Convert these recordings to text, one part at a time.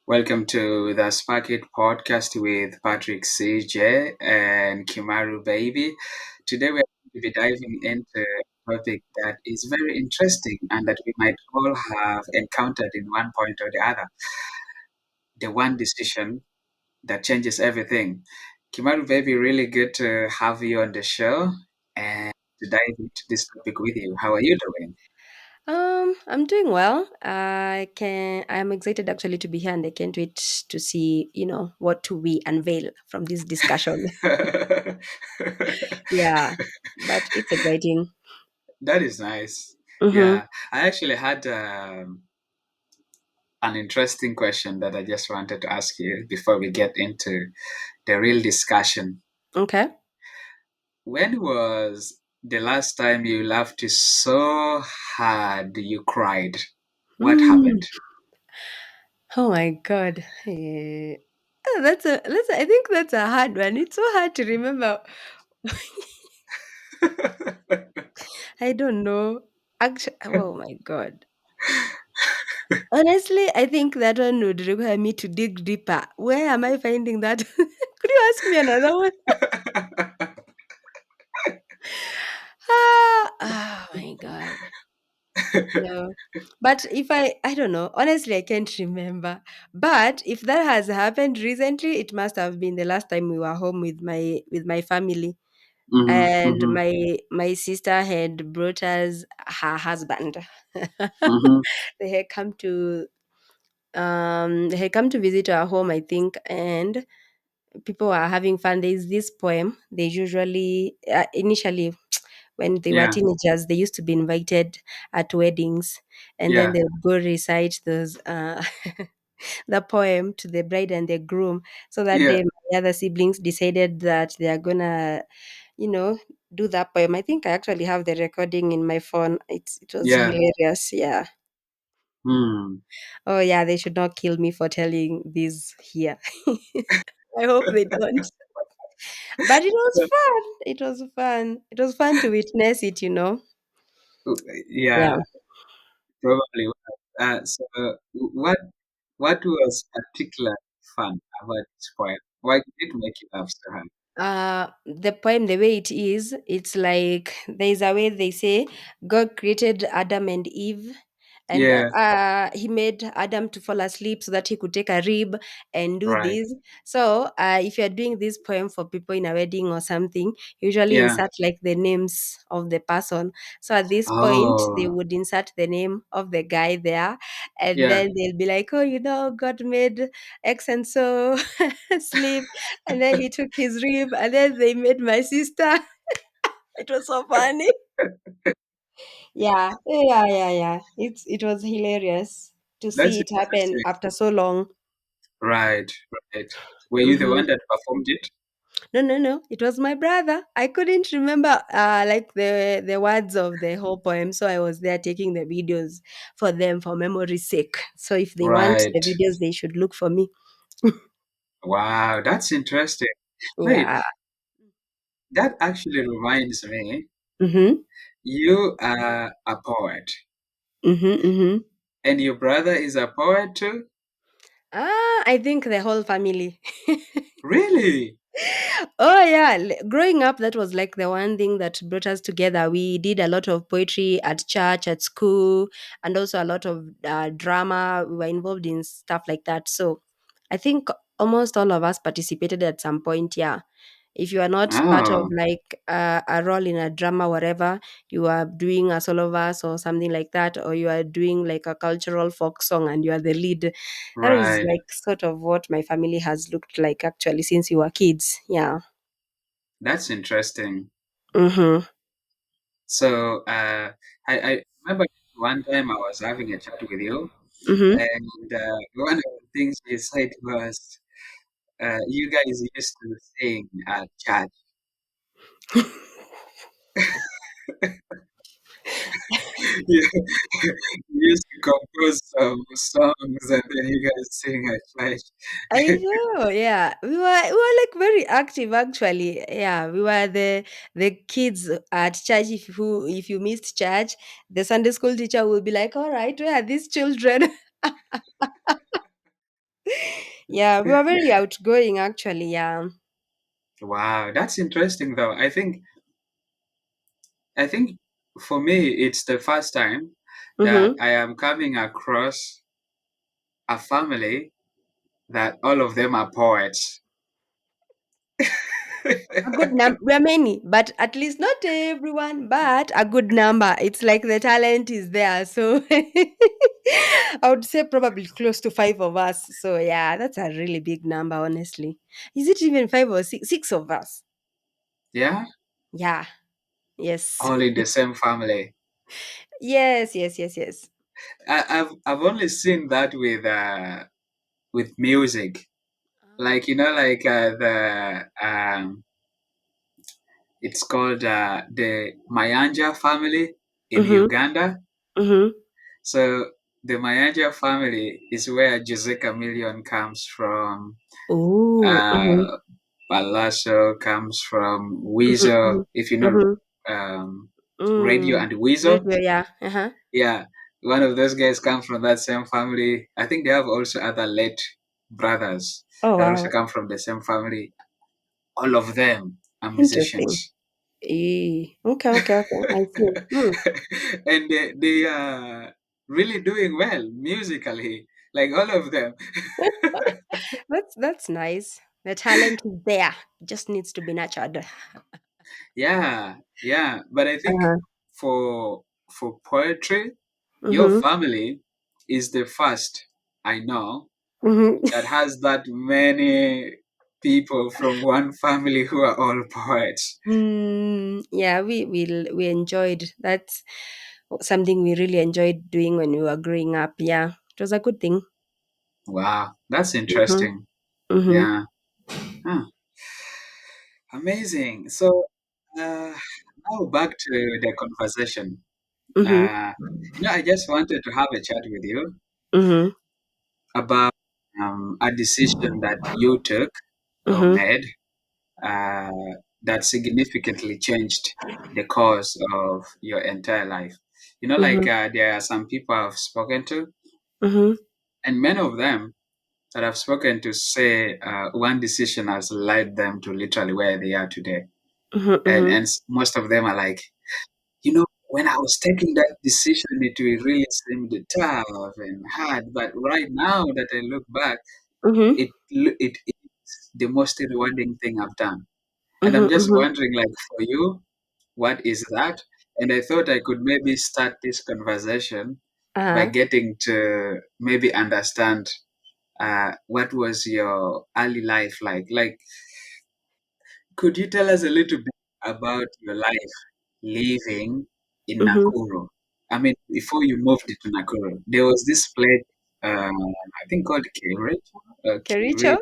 Welcome to the Spark It podcast with Patrick CJ and Kimaru Baby. Today we're going to be diving into a topic that is very interesting and that we might all have encountered in one point or the other. The one decision that changes everything. Kimaru Baby, really good to have you on the show and to dive into this topic with you. How are you doing? I'm doing well. I'm excited actually to be here and I can't wait to see, what we unveil from this discussion. Yeah, but it's exciting. That is nice. Mm-hmm. Yeah, I actually had an interesting question that I just wanted to ask you before we get into the real discussion. Okay. When was the last time you laughed so hard you cried? What Hmm. happened? Oh my God. I think that's a hard one. It's so hard to remember. I don't know. Actually, oh my God. Honestly, I think that one would require me to dig deeper. Where am I finding that? Could you ask me another one? Oh my God. No. But if I don't know. Honestly, I can't remember. But if that has happened recently, it must have been the last time we were home with my family. Hmm. And Hmm. my sister had brought us her husband. Hmm. They had come to they had come to visit our home, I think, and people were having fun. There's this poem they usually initially when they were Yeah, teenagers, they used to be invited at weddings, and then yeah, they would go recite those the poem to the bride and the groom. So that yeah, day, my other siblings decided that they are gonna, you know, do that poem. I think I actually have the recording in my phone. It was yeah. hilarious. Yeah. Hmm. Oh yeah, they should not kill me for telling this here. I hope they don't. But it was fun. It was fun. It was fun to witness it. Yeah. Yeah, probably. So, what was particularly fun about this poem? Why did it make you laugh so hard? The poem, the way it is, it's like there's a way they say God created Adam and Eve, and Yeah, he made Adam to fall asleep so that he could take a rib and do right. this. So, if you're doing this poem for people in a wedding or something, usually Yeah. insert like the names of the person. So at this point, they Oh, would insert the name of the guy there, and yeah. then they'll be like, "Oh, God made X and so sleep." And then he took his rib, and then they made my sister. It was so funny. Yeah. It was hilarious to That's see it happen interesting. after so long. Right, right. Were you the Hmm. one that performed it? No. It was my brother. I couldn't remember like the words of the whole poem, so I was there taking the videos for them for memory's sake. So if they want the Right. videos, they should look for me. Wow, that's interesting. Wait, Yeah. that actually reminds me, Mm-hmm. you are a poet, Mm-hmm. and your brother is a poet too? I think the whole family. Really? Oh yeah, growing up, that was like the one thing that brought us together. We did a lot of poetry at church, at school, and also a lot of drama. We were involved in stuff like that. So I think almost all of us participated at some point. Yeah, if you are not part of Oh, like a role in a drama, whatever, you are doing a solo verse or something like that, or you are doing like a cultural folk song and you are the lead. That is right. like sort of what my family has looked like actually since we were kids. Yeah. That's interesting. Mhm. So, I remember one time I was having a chat with you, Mhm. and one of the things you said was, you guys used to sing at church. You you used to compose some songs and then you guys sing at I church. know, yeah. We were like very active actually. Yeah, we were the kids at church. If you missed church, the Sunday school teacher will be like, "All right, where are these children?" Yeah, we were very outgoing actually. Yeah. Wow, that's interesting though. I think for me it's the first time that Mm-hmm. I am coming across a family that all of them are poets. A good number. We're many, but at least not everyone, but a good number. It's like the talent is there. So I would say probably close to five of us. So yeah, that's a really big number, honestly. Is it even five or six? Six of us. Yeah, Yeah. Yes. all in the same family. Yes. Yes. Yes. Yes. I've only seen that with music, like like the it's called the Mayanja family in Mm-hmm. Uganda. Mm-hmm. So the Mayanja family is where Jose Chameleon comes from. Oh. Mm-hmm. Uh, Palazzo comes from Mm-hmm. Weezer, if you know Mm-hmm. Radio Mm. and Weezer. Radio, yeah. Uh-huh. Yeah, one of those guys come from that same family. I think they have also other late brothers Oh that also wow. come from the same family. All of them are Interesting. musicians. Okay, okay, okay. I see. Hmm. And they are really doing well musically, like all of them. That's nice. The talent is there. Just needs to be nurtured. Yeah, yeah. But I think Uh-huh. for poetry, your Mm-hmm. family is the first I know Mm-hmm. that has that many people from one family who are all poets. Yeah, we enjoyed. That's something we really enjoyed doing when we were growing up. Yeah, it was a good thing. Wow, that's Mm-hmm. interesting. Mm-hmm. Yeah. Huh. Amazing. So now back to the conversation. Mm-hmm. Uh, I just wanted to have a chat with you Mm-hmm. about a decision that you took or Mm-hmm. made uh, that significantly changed the course of your entire life. Mm-hmm. There are some people I've spoken to, Mm-hmm. and many of them that I've spoken to say one decision has led them to literally where they are today. Mm-hmm. And most of them are like, when I was taking that decision, it really seemed tough and hard. But right now that I look back, Mm-hmm. it is the most rewarding thing I've done. And I'm Mm-hmm. just Mm-hmm. wondering, like, for you, what is that? And I thought I could maybe start this conversation by Uh-huh. getting to maybe understand what was your early life like. Like, could you tell us a little bit about your life living in Mm-hmm. Nakuru? I mean, before you moved to Nakuru, there was this place, I think called Kirit, Kericho? Kirit,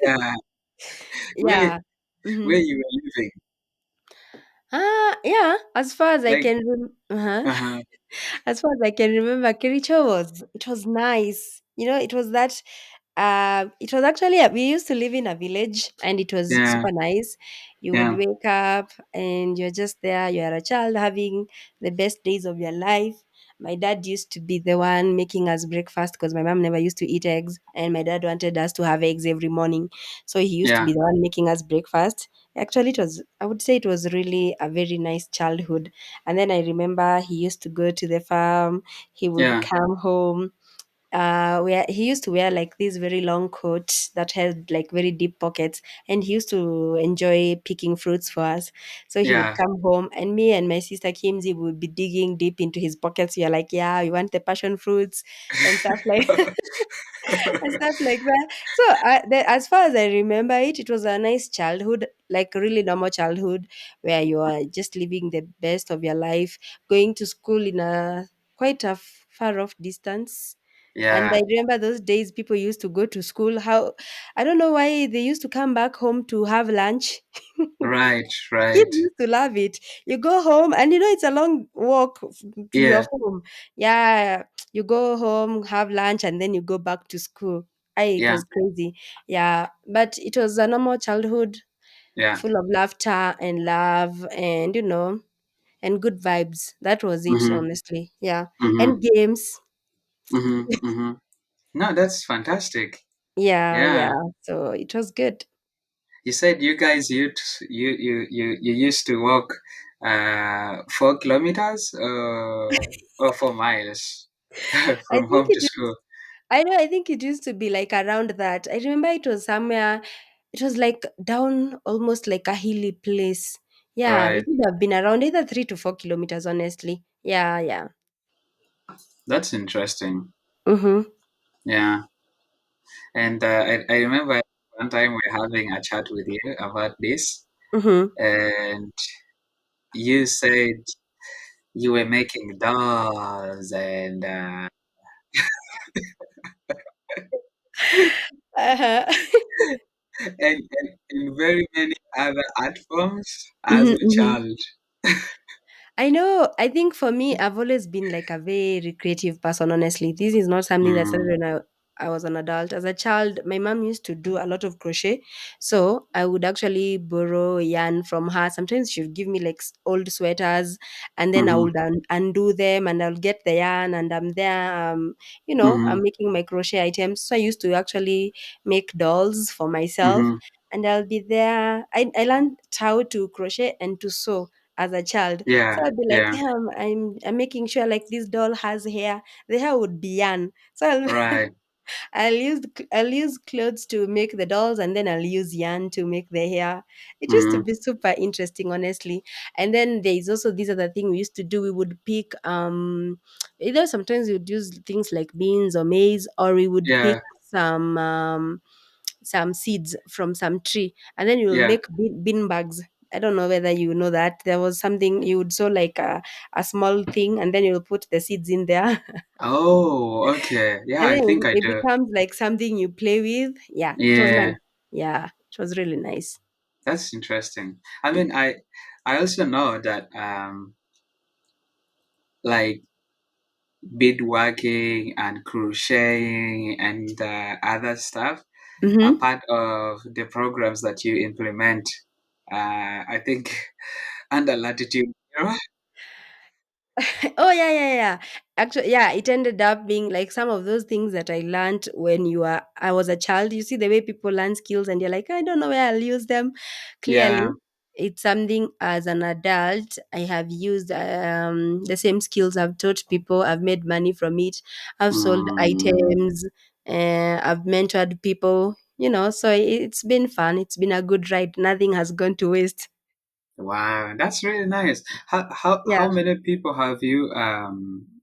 yeah, where Yeah. Mm-hmm. where you were living. Yeah, as far as I Like, can uh-huh. uh-huh, As far as I can remember, Kericho was nice. It was actually we used to live in a village and it was yeah, super nice. You would yeah, wake up and you're just there, you're a child having the best days of your life. My dad used to be the one making us breakfast because my mom never used to eat eggs and my dad wanted us to have eggs every morning. So he used to yeah, be the one making us breakfast. Actually, I would say it was really a very nice childhood. And then I remember he used to go to the farm, he would yeah, come home where he used to wear like this very long coat that had like very deep pockets and he used to enjoy picking fruits for us, so he would yeah. come home and me and my sister Kimzi would be digging deep into his pockets. We are like, yeah, we want the passion fruits and stuff like and stuff like that. So as far as I remember it, it was a nice childhood, like a really normal childhood where you are just living the best of your life, going to school in a quite a far off distance. And I Yeah, remember those days people used to go to school. How I don't know why they used to come back home to have lunch. right, Kids right. used to love it. You go home and it's a long walk to your Yeah, home. Yeah, you go home, have lunch, and then you go back to school. It yeah, was crazy. Yeah, but it was a normal childhood yeah. full of laughter and love and and good vibes. That was it, Mm-hmm, honestly. Yeah, mm-hmm, and games. mm-hmm, mm-hmm. No, that's fantastic. Yeah, Yeah. yeah. So it was good. You said you guys you used to walk 4 kilometers or 4 miles I from think home to it school. I know, I think it used to be like around that. I remember it was somewhere, it was like down almost like a hilly place. Yeah, it Right. would have been around either 3 to 4 kilometers, honestly. Yeah, yeah. That's interesting. Mm-hmm. Yeah. And I remember one time we are having a chat with you about this, Mm-hmm. and you said you were making dolls Uh-huh. and very many other art forms as Mm-hmm, a mm-hmm. child. I know. I think for me, I've always been like a very creative person, honestly. This is not something that started Mm, when I was an adult. As a child, my mom used to do a lot of crochet. So I would actually borrow yarn from her. Sometimes she would give me like old sweaters, and then I mhm, would undo them, and I'll get the yarn, and I'm there, I'm mhm, making my crochet items. So I used to actually make dolls for myself, mhm. and I'll be there. I learned how to crochet and to sew as a child. So Yeah, I'd be like, yeah, yeah, I'm making sure like this doll has hair. The hair would be yarn. So I'll right. I'll use clothes to make the dolls, and then I'll use yarn to make the hair. It used to Mhm, be super interesting, honestly. And then there is also this other thing we used to do. We would pick either sometimes we would use things like beans or maize, or we would pick yeah, some seeds from some tree, and then you'll yeah. make bean bags. I don't know whether you know that there was something you would sew like a small thing, and then you'll put the seeds in there. Oh, okay. Yeah, And I then think I it do. becomes like something you play with. Yeah, it was Yeah, nice. Yeah, it was really nice. that's interesting. I mean, I also know that like beadworking and crocheting and other stuff are Mm-hmm. part of the programs that you implement. I think under latitude. Oh yeah, yeah, yeah. Actually, yeah, it ended up being like some of those things that I learned when I was a child. You see the way people learn skills and you're like, I don't know where I'll use them. Clearly, Yeah. it's something as an adult I have used the same skills I've taught people. I've made money from it. I've sold Mm, items. I've mentored people. So it's been fun. It's been a good ride. Nothing has gone to waste. wow, that's really nice. How Yeah. many people have you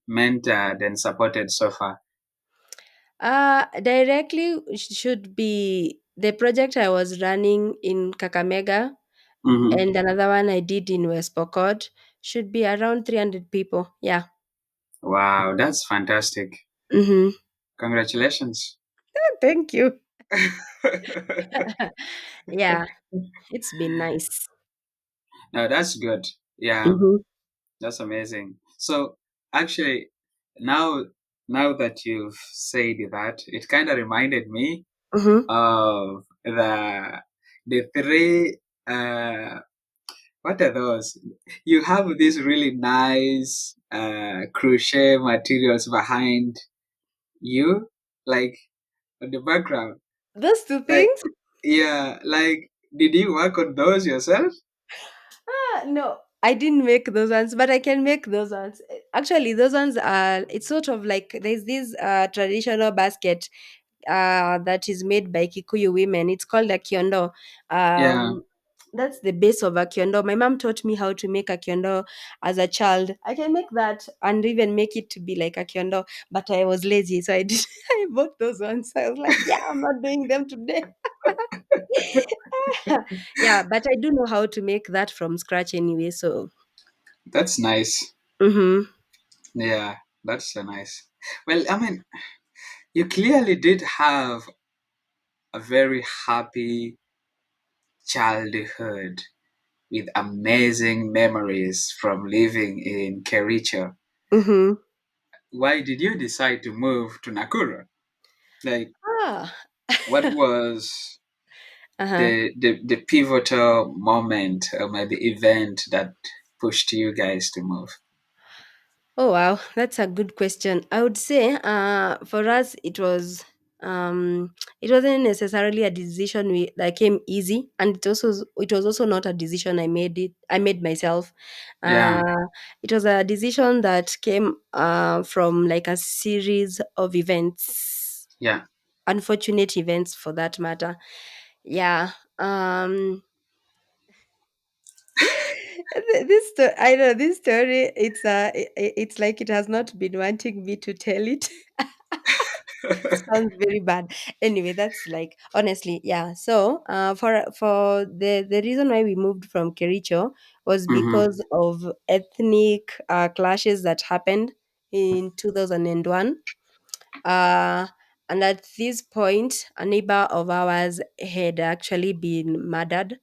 mentored and supported so far? Directly should be the project I was running in Kakamega, Hmm. and another one I did in West Pokot should be around 300 people. Yeah. Wow, that's fantastic. Mm-hmm. Congratulations. Thank you. Yeah, it's been nice. No, that's good. Yeah, Mm-hmm. that's amazing. So actually, now now that you've said that, it kind of reminded me Mm-hmm. of the three what are those? You have these really nice crochet materials behind you, like on the background. Those two Like, things? yeah, like, did you work on those yourself? No, I didn't make those ones, but I can make those ones. Actually, those ones are, it's sort of like there's this traditional basket that is made by Kikuyu women. It's called a kiondo. Yeah, That's the base of a kiondo. My mom taught me how to make a kiondo as a child. I can make that and even make it to be like a kiondo, but I was lazy, so I did. I bought those ones. I was like, yeah, I'm not doing them today. Yeah, but I do know how to make that from scratch anyway. So, that's nice. mm-hmm, Yeah, that's so nice. Well, I mean, you clearly did have a very happy childhood with amazing memories from living in Kericho. mm-hmm. Why did you decide to move to Nakuru? Like, Ah, what was uh-huh. the pivotal moment or maybe event that pushed you guys to move? Oh wow, that's a good question. I would say for us it was. it wasn't necessarily a decision that came easy, and it was also not a decision I made myself. Yeah. uh it was a decision that came from like a series of events, Yeah. unfortunate events for that matter. Yeah. I know this story. It's like it has not been wanting me to tell it. Sounds very bad. Anyway, that's like honestly, yeah. So, for the reason why we moved from Kericho was Mm-hmm. because of ethnic clashes that happened in 2001. Uh, and at this point, a neighbor of ours had actually been murdered.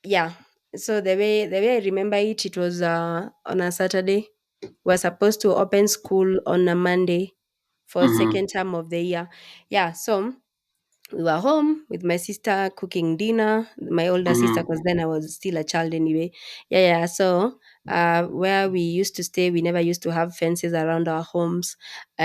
Yeah. So the way I remember it, it was on a Saturday. We're supposed to open school on a Monday for Mm-hmm. second term of the year. Yeah. So we were home with my sister cooking dinner, my older sister, Mm-hmm. because then I was still a child anyway. Yeah, yeah. So where we used to stay, we never used to have fences around our homes.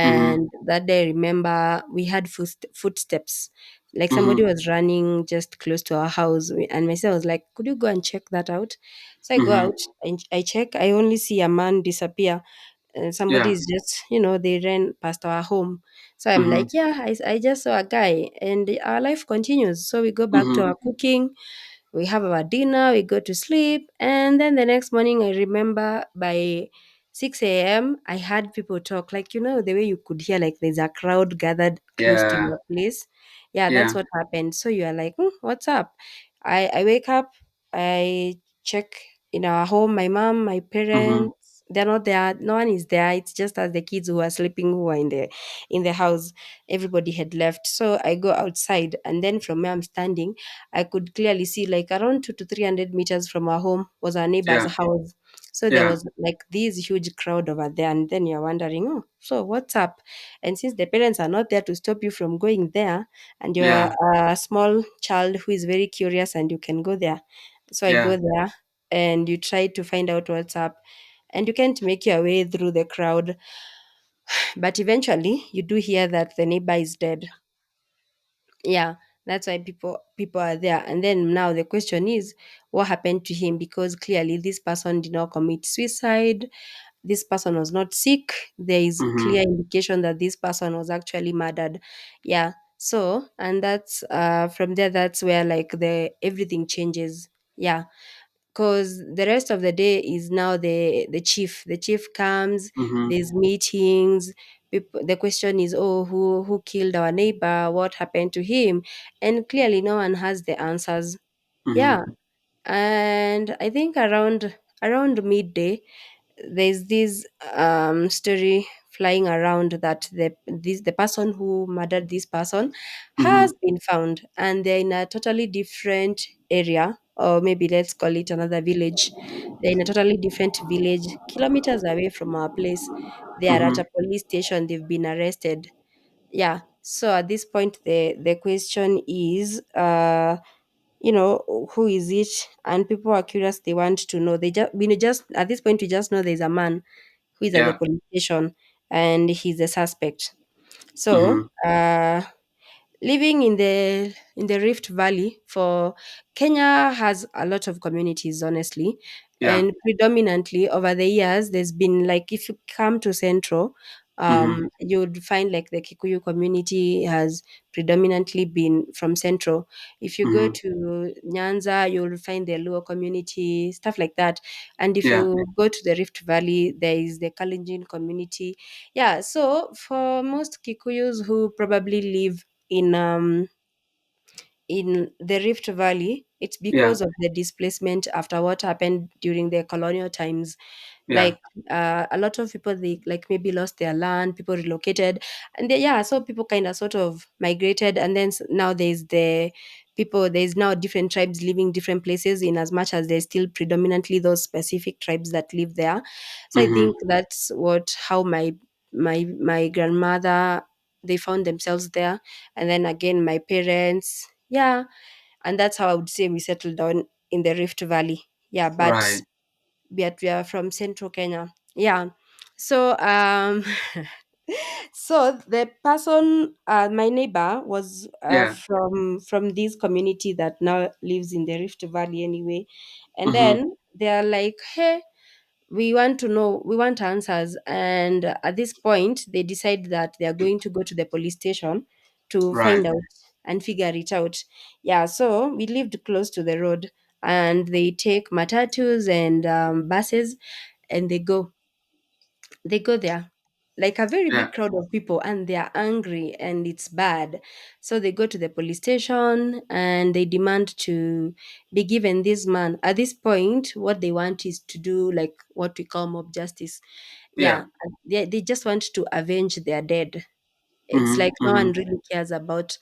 Mm-hmm. And that day, I remember we had footsteps. Like somebody Mm-hmm. was running just close to our house. And my sister was like, "Could you go and check that out?" So I go Mm-hmm. out and I check. I only see a man disappear. Somebody Yeah. is just, they ran past our home. So I'm Mm-hmm. like, yeah, I just saw a guy, and our life continues. So we go back to Mm-hmm. our cooking, we have our dinner, we go to sleep. And then the next morning, I remember by 6 a.m., I had people talk, like, the way you could hear, like, there's a crowd gathered close to Yeah. your place. Yeah, that's Yeah. what happened. So you are like, what's up? I wake up, I check in our home, my mom, my Mm-hmm. parents, they're not there. No one is there. It's just as the kids who are sleeping, who are in the house. Everybody had left. So I go outside, and then from where I'm standing, I could clearly see like around 200 to 300 meters from our home was our neighbor's Yeah. house. So there Yeah. was like this huge crowd over there. And then you're wondering, so what's up? And since the parents are not there to stop you from going there, and you're Yeah. a small child who is very curious and you can go there. So I go Yeah. there and you try to find out what's up. And you can't make your way through the crowd. But eventually you do hear that the neighbor is dead. Yeah, that's why people are there. And then now the question is, what happened to him? Because clearly this person did not commit suicide. This person was not sick. There is Mm-hmm. clear indication that this person was actually murdered. Yeah. So, and that's from there, that's where like the everything changes. Yeah, because the rest of the day is now the chief comes, Mm-hmm. there's meetings. The question is, oh, who killed our neighbor, what happened to him? And clearly no one has the answers. Mm-hmm. Yeah. And I think around midday, there's this story flying around that the person who murdered this person Mm-hmm. has been found, and they're in a totally different area, or maybe let's call it another village. They're in a totally different village, kilometers away from our place. They are at Mm-hmm. a police station. They've been arrested. Yeah. So at this point, the question is, who is it? And people are curious. They want to know. We just at this point we just know there's a man who is at the Yeah. police station, and he's a suspect. So, Mm-hmm. living in the Rift Valley, for Kenya has a lot of communities, honestly, Yeah. and predominantly over the years, there's been like, if you come to Central, Mm-hmm. you'd find like the Kikuyu community has predominantly been from Central. If you go Mm-hmm. to Nyanza, you'll find the Luo community, stuff like that. And if Yeah. you go to the Rift Valley, there is the Kalenjin community. Yeah, so for most Kikuyus who probably live in the Rift Valley, it's Yeah. because of the displacement after what happened during the colonial times. Yeah. Like a lot of people, they like maybe lost their land, people relocated, and yeah, so people kind of sort of migrated, and then now there's now different tribes living different places, in as much as there's still predominantly those specific tribes that live there. So I Mm-hmm. think that's what how my grandmother, they found themselves there, and then again my parents. Yeah, and that's how I would say we settled down in the Rift Valley. Yeah, but Right. we are from Central Kenya. Yeah. So So the person, my neighbor, was Yeah. from this community that now lives in the Rift Valley anyway, and Mm-hmm. then they are like, "Hey, we want to know, we want answers." And at this point, they decide that they are going to go to the police station to Right. find out and figure it out. Yeah, so we lived close to the road, and they take matatus and buses, and they go there, like a very Yeah. big crowd of people, and they are angry and it's bad. So they go to the police station and they demand to be given this man. At this point, what they want is to do like what we call mob justice. Yeah. Yeah, they just want to avenge their dead. It's Mm-hmm. like no Mm-hmm. one really cares about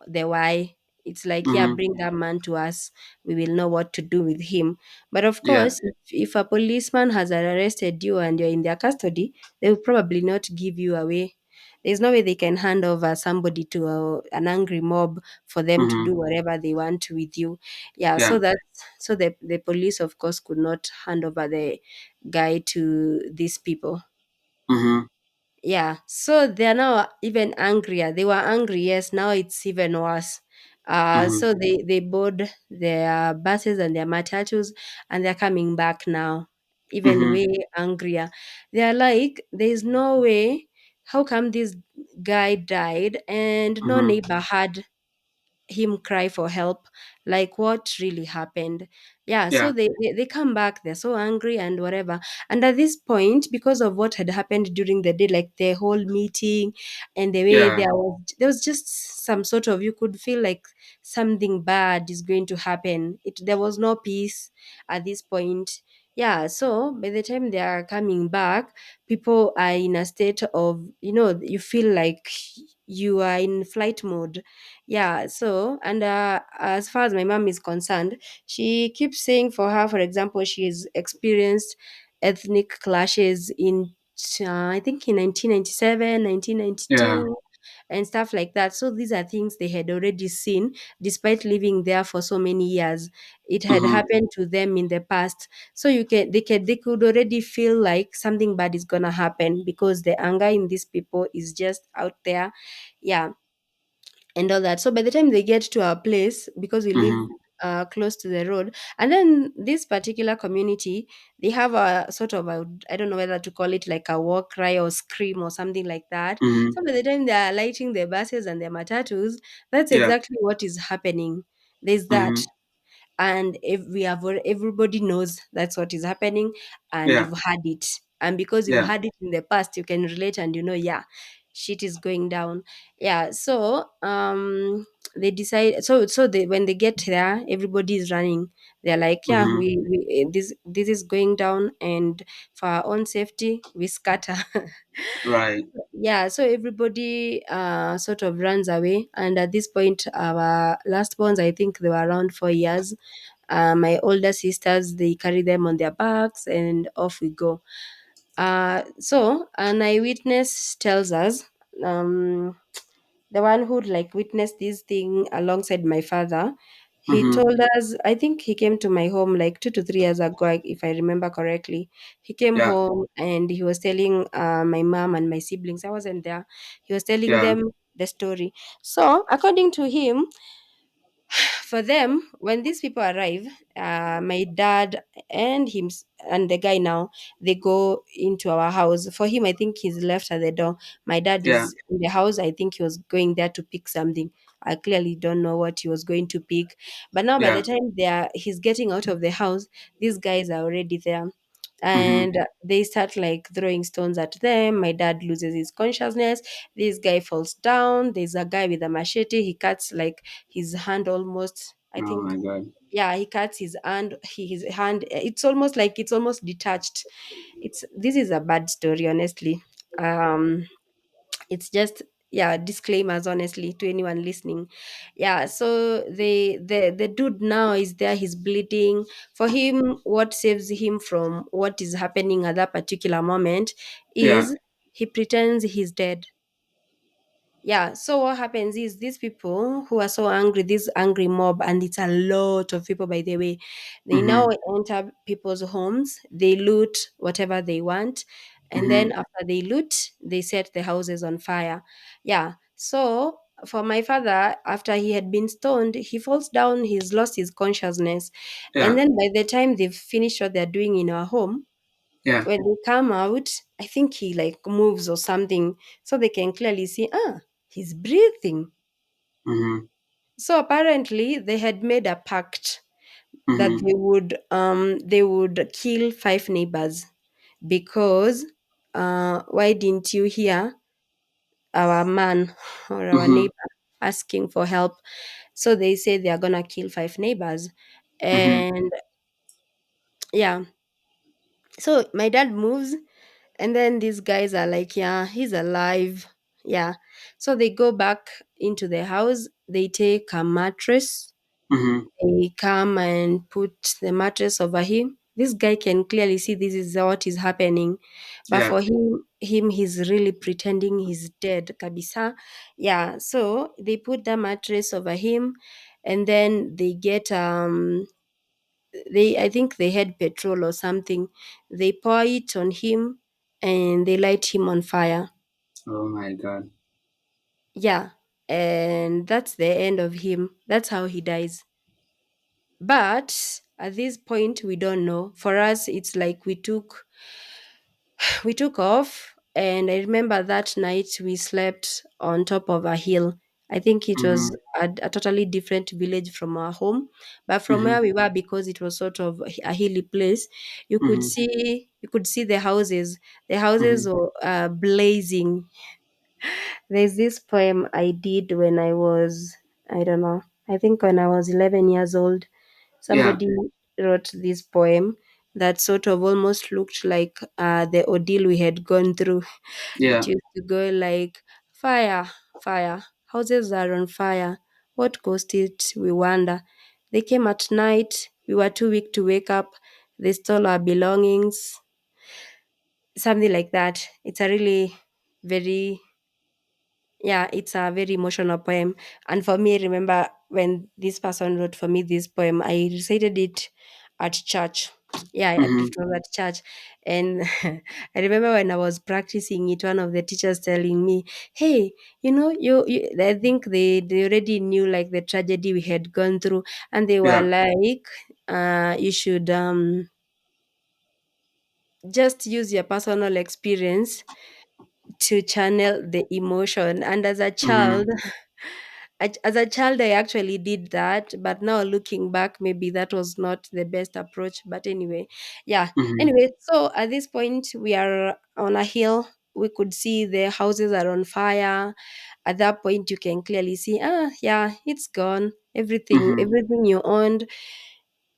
the why. It's like, yeah, Mm-hmm. bring that man to us. We will know what to do with him. But of Yeah. course, if a policeman has arrested you and you're in their custody, they will probably not give you away. There's no way they can hand over somebody to an angry mob for them to Mm-hmm. do whatever they want with you. Yeah, Yeah. so the police, of course, could not hand over the guy to these people. Mm-hmm. Yeah, so they're now even angrier. They were angry, yes. Now it's even worse. Mm-hmm. So they board their buses and their matatus, and they're coming back now, even Mm-hmm. way angrier. They're like, "There's no way. How come this guy died and no Mm-hmm. neighbor had him cry for help? Like what really happened?" Yeah, so Yeah. they come back, they're so angry and whatever. And at this point, because of what had happened during the day, like the whole meeting and the way Yeah. there was just some sort of, you could feel like something bad is going to happen. There was no peace at this point. Yeah, so by the time they are coming back, people are in a state of, you feel like you are in flight mode. Yeah, so, and as far as my mom is concerned, she keeps saying, for her, for example, she's experienced ethnic clashes in, I think, in 1997, Yeah. 1992, and stuff like that. So these are things they had already seen despite living there for so many years. It had Mm-hmm. happened to them in the past. So they could already feel like something bad is gonna happen because the anger in these people is just out there. Yeah, and all that. So by the time they get to our place, because we live Mm-hmm. close to the road, and then this particular community, they have a sort of a, I don't know whether to call it like a war cry or scream or something like that. Mm-hmm. So by the time they are lighting their buses and their matatus, that's Yeah. exactly what is happening. There's that, Mm-hmm. and if we have everybody knows that's what is happening, and Yeah. you've had it, and because you've Yeah. had it in the past, you can relate, and yeah, shit is going down. Yeah, so they decide, so they, when they get there, everybody is running. They're like, yeah, Mm-hmm. this is going down, and for our own safety we scatter. Right. Yeah, so everybody sort of runs away, and at this point, our last ones, I think they were around 4 years. My older sisters, they carry them on their backs and off we go. So an eyewitness tells us, um, the one who like witnessed this thing alongside my father, he Mm-hmm. told us, I think he came to my home like 2 to 3 years ago, if I remember correctly. He came Yeah. home and he was telling my mom and my siblings, I wasn't there, he was telling Yeah. them the story. So according to him, for them, when these people arrive, my dad and him and the guy now, they go into our house. For him, I think he's left at the door. My dad Yeah. is in the house. I think he was going there to pick something. I clearly don't know what he was going to pick. But now by the Yeah. time he's getting out of the house, these guys are already there. Mm-hmm. And they start like throwing stones at them. My dad loses his consciousness. This guy falls down. There's a guy with a machete. He cuts like his hand almost, I Oh think, my God. yeah, he cuts his hand. His hand, it's almost like it's almost detached. This is a bad story, honestly. um it's just, yeah, disclaimers honestly to anyone listening. Yeah, so the dude now is there, he's bleeding. For him, what saves him from what is happening at that particular moment Yeah. is he pretends he's dead. Yeah, so what happens is these people who are so angry, this angry mob, and it's a lot of people, by the way, they now Mm-hmm. enter people's homes, they loot whatever they want, And then Mhm. after they loot, they set the houses on fire. Yeah. So for my father, after he had been stoned, he falls down, he's lost his consciousness. And Yeah. then by the time they've finished what they're doing in our home, Yeah. when they come out, I think he like moves or something. So they can clearly see, he's breathing. Mhm. So apparently they had made a pact that Mhm. they would kill five neighbors because why didn't you hear our man or our Mhm. neighbor asking for help? So they say they are gonna kill five neighbors. Mhm. And yeah, so my dad moves, and then these guys are like, yeah, he's alive. Yeah. So they go back into the house, they take a mattress, Mhm. they come and put the mattress over him. This guy can clearly see this is what is happening. But Yeah. for him he's really pretending he's dead. Kabisa. Yeah. So they put the mattress over him, and then they get they I think they had petrol or something. They pour it on him and they light him on fire. Oh my God. Yeah. And that's the end of him. That's how he dies. But at this point, we don't know. For us, it's like we took off, and I remember that night we slept on top of a hill. I think it was Mhm. a totally different village from our home, but from where Mhm. we were, because it was sort of a hilly place, Mhm. you could see the houses. The houses Mhm. were blazing. There's this poem I did when I was, I don't know, I think when I was 11 years old. Yeah. Somebody wrote this poem that sort of almost looked like the ordeal we had gone through. It Yeah. used to go like, fire, fire, houses are on fire. What caused it? We wonder. They came at night. We were too weak to wake up. They stole our belongings. Something like that. It's a really very, yeah, it's a very emotional poem. And for me, I remember when this person wrote for me this poem, I recited it at church. Yeah, it Mhm. was at church. And I remember when I was practicing it, one of the teachers telling me, hey, you I think they already knew like the tragedy we had gone through. And they were Yeah. like, you should just use your personal experience to channel the emotion. And as a child, Mhm. as a child, I actually did that, but now looking back, maybe that was not the best approach. But anyway, yeah. Mhm. Anyway, so at this point, we are on a hill. We could see the houses are on fire. At that point, you can clearly see, yeah, it's gone. Mhm. Everything you owned,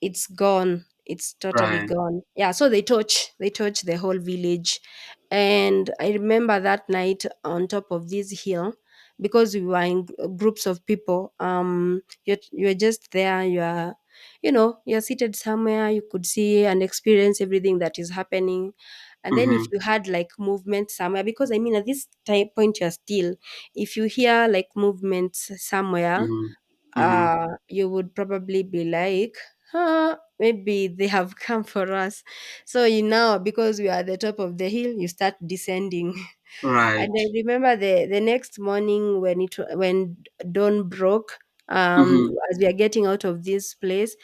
it's gone. It's totally Right. gone. Yeah, so they torch the whole village. And I remember that night on top of this hill, because we were in groups of people. You're just there, you're seated somewhere, you could see and experience everything that is happening. And then if Mhm. you had like movement somewhere, because I mean at this time point you're still, if you hear like movements somewhere, Mhm. Mhm. you would probably be like, maybe they have come for us. So you know, because we are at the top of the hill, you start descending. And Right. I remember the next morning when dawn broke, Mhm. as we are getting out of this place,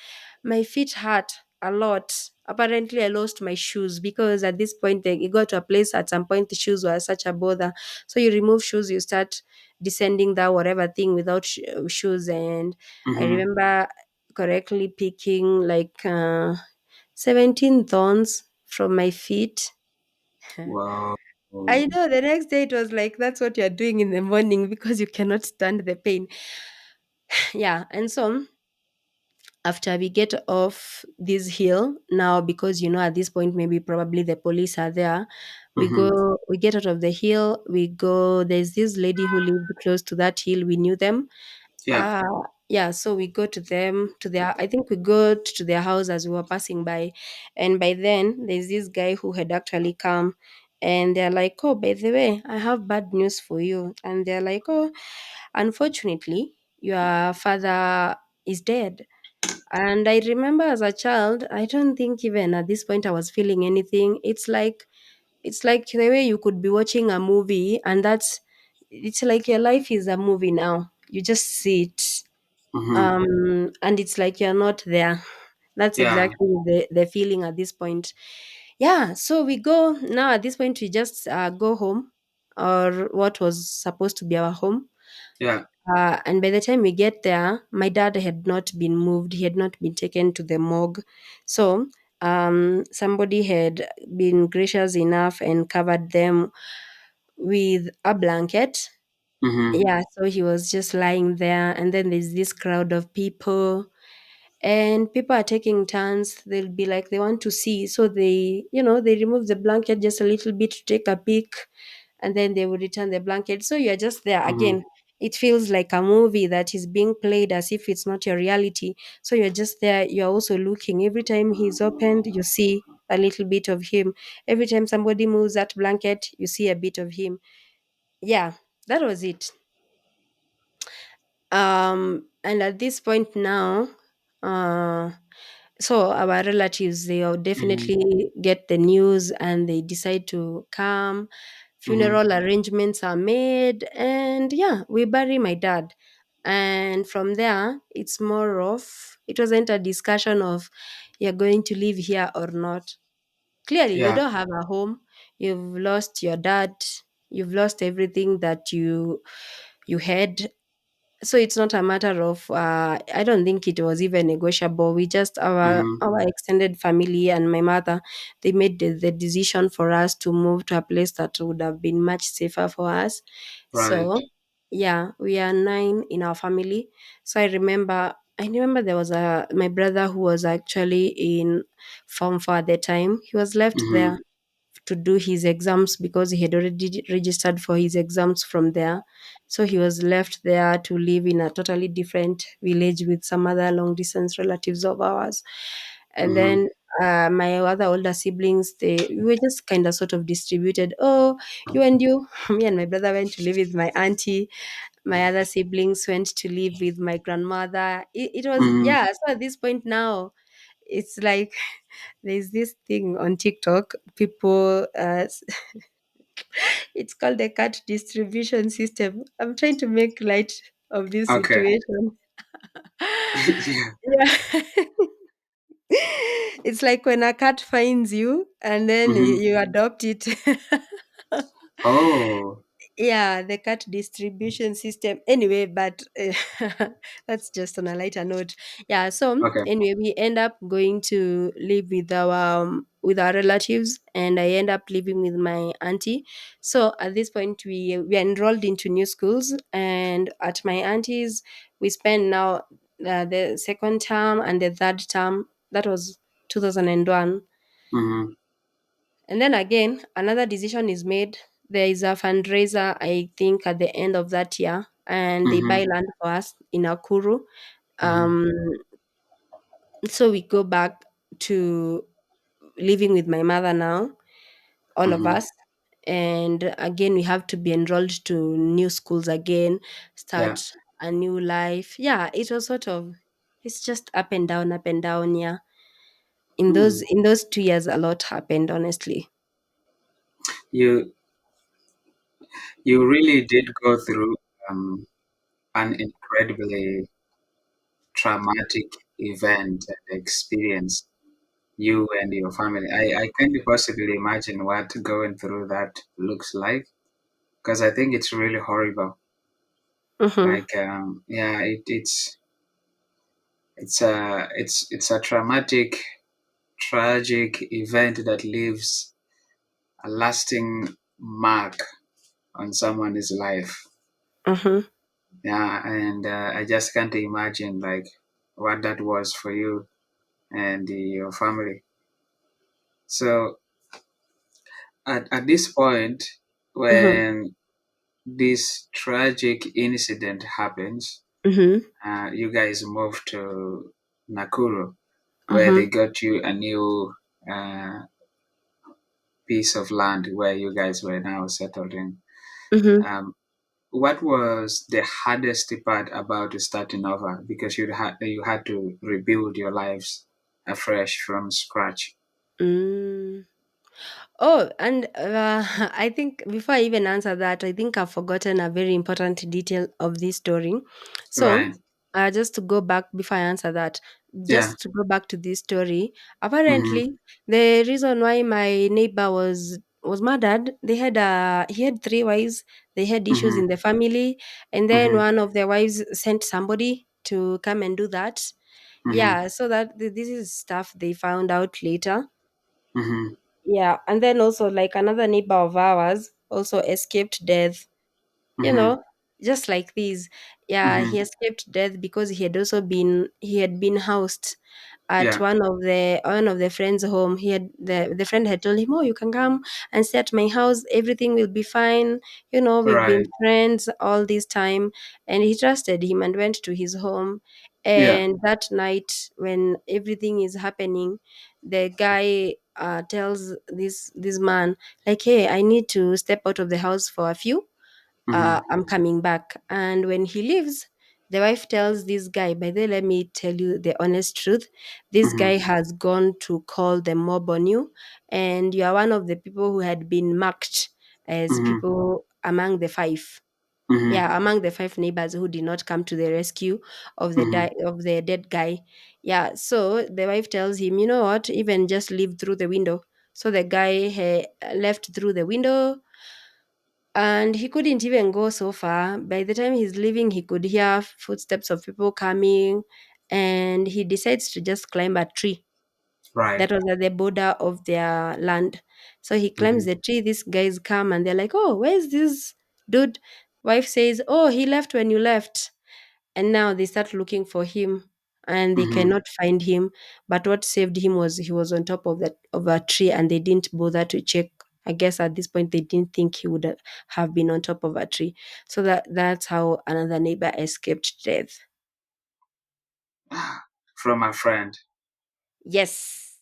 my feet hurt a lot. Apparently, I lost my shoes because at this point, you got to a place at some point the shoes were such a bother. So you remove shoes, you start descending that whatever thing without shoes. And I Mhm. remember correctly picking like 17 thorns from my feet. Wow. I know the next day it was like that's what you're doing in the morning because you cannot stand the pain. Yeah. And so after we get off this hill now, because at this point maybe probably the police are there, Mhm. we get out of the hill, we go, there's this lady who lived close to that hill, we knew them. Yeah. uh yeah, so we go to them, to their, I think we go to their house as we were passing by. And by then there's this guy who had actually come, and they're like, oh, by the way, I have bad news for you. And they're like, oh, unfortunately, your father is dead. And I remember as a child, I don't think even at this point I was feeling anything. It's like it's like the way you could be watching a movie, and it's like your life is a movie now. You just see it, Mm-hmm. and it's like you're not there. That's Yeah. exactly the feeling at this point. Yeah, so we go now. At this point, we just go home, or what was supposed to be our home. Yeah. And by the time we get there, my dad had not been moved. He had not been taken to the morgue. So somebody had been gracious enough and covered them with a blanket. Mm-hmm. Yeah, so he was just lying there. And then there's this crowd of people, and people are taking turns. They'll be like, they want to see. So they remove the blanket just a little bit to take a peek, and then they will return the blanket. So you're just there Mm-hmm. again. It feels like a movie that is being played as if it's not your reality. So you're just there. You're also looking. Every time he's opened, you see a little bit of him. Every time somebody moves that blanket, you see a bit of him. Yeah, that was it. And at this point now, uh so our relatives, they will Mm-hmm. definitely get the news and they decide to come. Mm-hmm. Funeral arrangements are made, and yeah, we bury my dad. And from there, it wasn't a discussion of you're going to live here or not. Clearly, you Yeah. don't have a home. You've lost your dad. You've lost everything that you had. So it's not a matter of I don't think it was even negotiable. We just, Mm-hmm. our extended family and my mother, they made the decision for us to move to a place that would have been much safer for us. Right. So yeah, we are 9 in our family. So I remember there was a my brother who was actually in Form 4 at the time. He was left Mm-hmm. there to do his exams because he had already registered for his exams from there. So he was left there to live in a totally different village with some other long distance relatives of ours. And Mm-hmm. then my other older siblings, we were just kind of sort of distributed. Oh, you and you, me and my brother went to live with my auntie. My other siblings went to live with my grandmother. It was, Mm-hmm. yeah. So at this point now, it's like there's this thing on TikTok. People, it's called the cut distribution system. I'm trying to make light of this Okay. situation. Yeah. Yeah. It's like when a cat finds you and then Mm-hmm. you adopt it. Oh. Yeah, the cut distribution system. Anyway, but that's just on a lighter note. Yeah, so Okay. anyway, we end up going to live with our relatives, and I end up living with my auntie. So at this point, we are enrolled into new schools, and at my auntie's, we spend now the second term and the third term. That was 2001. Mm-hmm. And then again, another decision is made. There is a fundraiser, I think, at the end of that year, and they Mm-hmm. buy land for us in Nakuru. Mm-hmm. Um, so we go back to living with my mother now, all of Mm-hmm. us. And again, we have to be enrolled to new schools again, Yeah. start a new life. Yeah, it was sort of, it's just up and down, up and down. Yeah, Hmm. in those 2 years, a lot happened, honestly. You you really did go through um, an incredibly traumatic event and experience, you and your family. I can't possibly imagine what going through that looks like because I think it's really horrible. Mm-hmm, Like yeah, it's a traumatic, tragic event that leaves a lasting mark on someone's life. mm-hmm, Yeah, and I just can't imagine like what that was for you and your family. So at this point, mm-hmm, when this tragic incident happens, mm-hmm. you guys move to Nakuru, where they Mhm, got you a new uh, piece of land where you guys were now settled in. mhm. Um, what was the hardest part about starting over? Because you had to rebuild your lives afresh from scratch. Mm. Oh, and I think before I even answer that, I think I've forgotten a very important detail of this story. So, Right. just to go back before I answer that, Yeah. just to go back to this story, Mm-hmm. apparently the reason why my neighbor was murdered, they had he had three wives, they had issues Mm-hmm. in the family, and then Mm-hmm. one of their wives sent somebody to come and do that. Mm-hmm. Yeah, so that this is stuff they found out later. Mm-hmm. Yeah, and then also like another neighbor of ours also escaped death, you Mm-hmm. know, just like these. Yeah, Mm-hmm. he escaped death because he had been housed at Yeah. one of the friends' home. The friend had told him, "Oh, you can come and stay at my house. Everything will be fine. We've been Right. friends all this time." And he trusted him and went to his home. Yeah. And that night, when everything is happening, the guy tells this man like, "Hey, I need to step out of the house for a few. Mm-hmm. I'm coming back." And when he leaves, the wife tells this guy, "By the way, let me tell you the honest truth. This Mm-hmm. guy has gone to call the mob on you, and you are one of the people who had been marked as Mm-hmm. people among the five." Mm-hmm. Yeah, among the five neighbors who did not come to the rescue of Mm-hmm. of the dead guy. Yeah, so the wife tells him, "You know what? Even just leave through the window." So the guy left through the window, and he couldn't even go so far. By the time he's leaving, he could hear footsteps of people coming, and he decides to just climb a tree Right. that was at the border of their land. So he climbs Mm-hmm. the tree. These guys come and they're like, "Oh, where's this dude?" Wife says, "Oh, he left when you left." And now they start looking for him and they Mm-hmm. cannot find him. But what saved him was he was on top of that of a tree and they didn't bother to check. I guess at this point they didn't think he would have been on top of a tree. So that's how another neighbor escaped death. From a friend. Yes.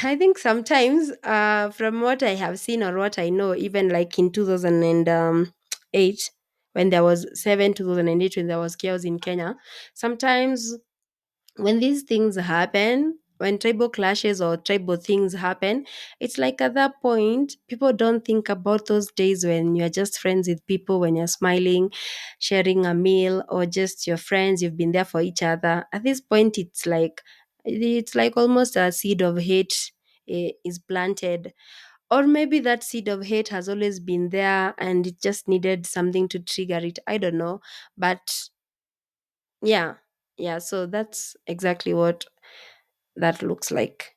I think sometimes, from what I have seen or what I know, even like in 2008, when there was 2008, when there was chaos in Kenya, sometimes when these things happen, when tribal clashes or tribal things happen, it's like at that point, people don't think about those days when you're just friends with people, when you're smiling, sharing a meal, or just your friends, you've been there for each other. At this point, it's like almost a seed of hate is planted. Or maybe that seed of hate has always been there and it just needed something to trigger it. I don't know. But yeah, yeah, so that's exactly what that looks like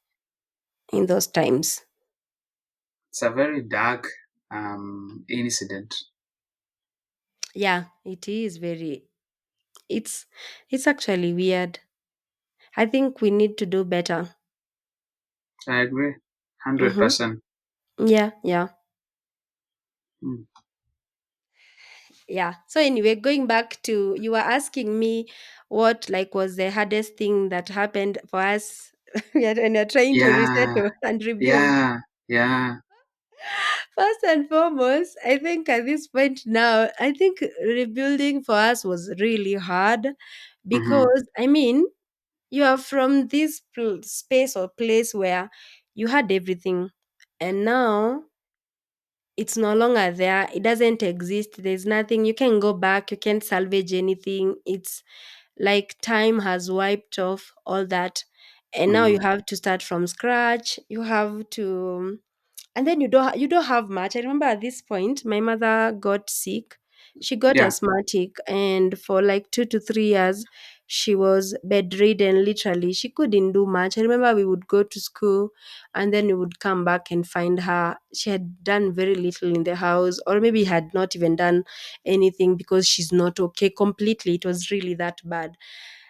in those times. It's a very dark incident. Yeah, it is very it's it's actually weird. I think we need to do better. I agree. Mm-hmm. 100%. Yeah, yeah, Mm. yeah. So anyway, going back to you were asking me what like was the hardest thing that happened for us when you're trying to Yeah. resettle and rebuild. Yeah. Yeah. First and foremost, I think at this point now, I think rebuilding for us was really hard Mm-hmm. because, I mean, you are from this space or place where you had everything, and now it's no longer there. It doesn't exist. There's nothing. You can go back. You can't salvage anything. It's like time has wiped off all that. And now you Mm-hmm. have to start from scratch. You have to, and then you don't have much. I remember at this point my mother got sick. She got Yeah. asthmatic, and for like 2 to 3 years she was bedridden. Literally, she couldn't do much. I remember we would go to school and then we would come back and find her. She had done very little in the house, or maybe had not even done anything because she's not okay completely. It was really that bad.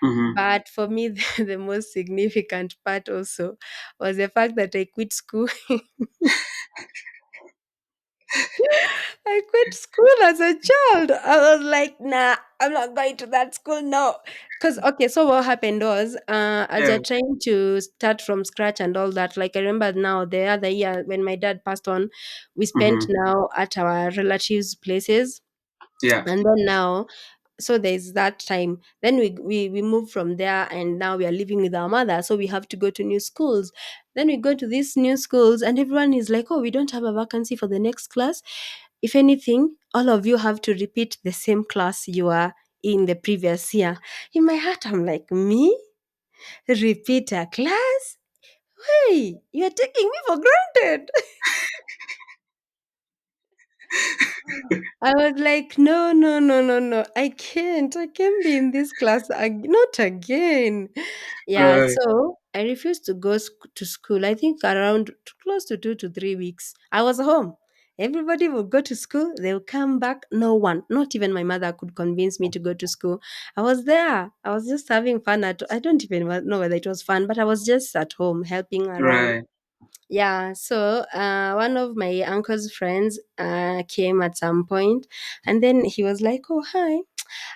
Mm-hmm. But for me, the most significant part also was the fact that I quit school. I quit school as a child. I was like, nah, I'm not going to that school. No. Because, okay, so what happened was, as Yeah. you're trying to start from scratch and all that, like I remember now, the other year when my dad passed on, we spent Mm-hmm. now at our relatives' places. Yeah. And then now, So there's that time. Then we moved from there, and now we are living with our mother, so we have to go to new schools. Then we go to these new schools, and everyone is like, oh, we don't have a vacancy for the next class. If anything, all of you have to repeat the same class you are in the previous year. In my heart, I'm like, me repeat a class? Hey, you're taking me for granted. I was like, no, no, no, no, no. I can't. I can't be in this class. Not again. Yeah. Right. So I refused to go to school. I think around close to 2 to 3 weeks. I was home. Everybody would go to school. They'll come back. No one, not even my mother, could convince me to go to school. I was there. I was just having fun. I don't even know whether it was fun, but I was just at home helping around. Right. Yeah, so one of my uncle's friends came at some point, and then he was like, "Oh, hi,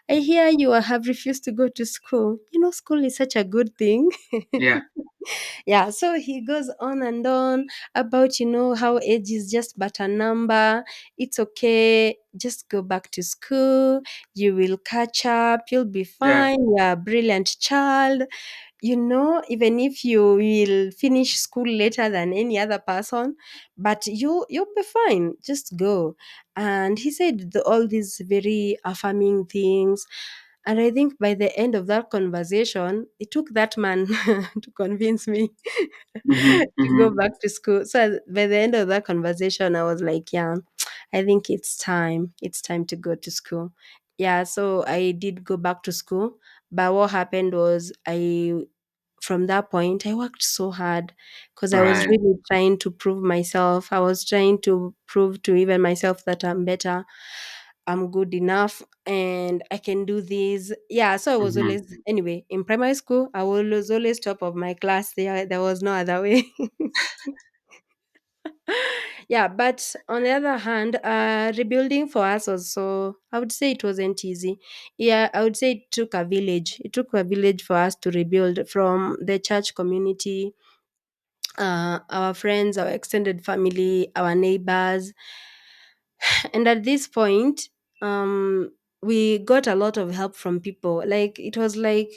I hear you have refused to go to school. You know, school is such a good thing." Yeah. Yeah, so he goes on and on about, how age is just but a number. It's okay. Just go back to school. You will catch up. You'll be Yeah. fine. You're a brilliant child. Even if you will finish school later than any other person, but you'll be fine. Just go. And he said all these very affirming things. And I think by the end of that conversation, it took that man to convince me Mm-hmm. to Mm-hmm. go back to school. So by the end of that conversation, I was like, yeah, I think it's time. It's time to go to school. Yeah, so I did go back to school. But what happened was, from that point, I worked so hard because I was Right. really trying to prove myself. I was trying to prove to even myself that I'm better, I'm good enough, and I can do this. Yeah, so I was Mm-hmm. always, anyway, in primary school, I was always top of my class. There was no other way. Yeah, but on the other hand, rebuilding for us also, I would say it wasn't easy. Yeah, I would say it took a village. It took a village for us to rebuild, from the church community, our friends, our extended family, our neighbors. And at this point, we got a lot of help from people. Like, it was like,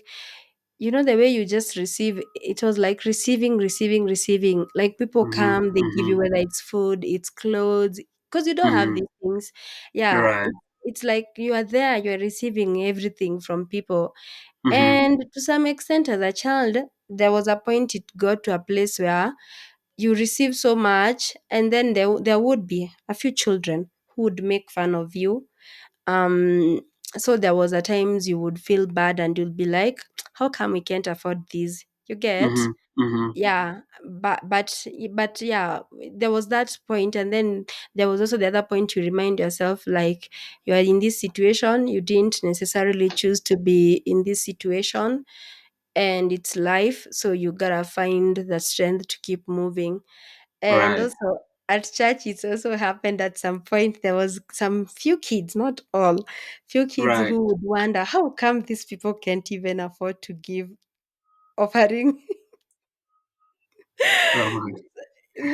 the way you just receive, it was like receiving, receiving, receiving. Like, people Mm-hmm. come, they give Mm-hmm. you, whether it's food, it's clothes, because you don't have Mm-hmm. these things. Yeah, Right. it's like you are there, you are receiving everything from people. Mm-hmm. And to some extent, as a child, there was a point it got to a place where you receive so much, and then there would be a few children who would make fun of you. um so there was a times you would feel bad, and you'll be like, how come we can't afford these, you get? Mm-hmm. Mm-hmm. Yeah, but yeah, there was that point. And then there was also the other point. You remind yourself, like, you are in this situation, you didn't necessarily choose to be in this situation, and it's life, so you gotta find the strength to keep moving. And Right. also at church, it's also happened at some point, there was some few kids, not all, few kids Right. who would wonder, how come these people can't even afford to give offering? Oh my. So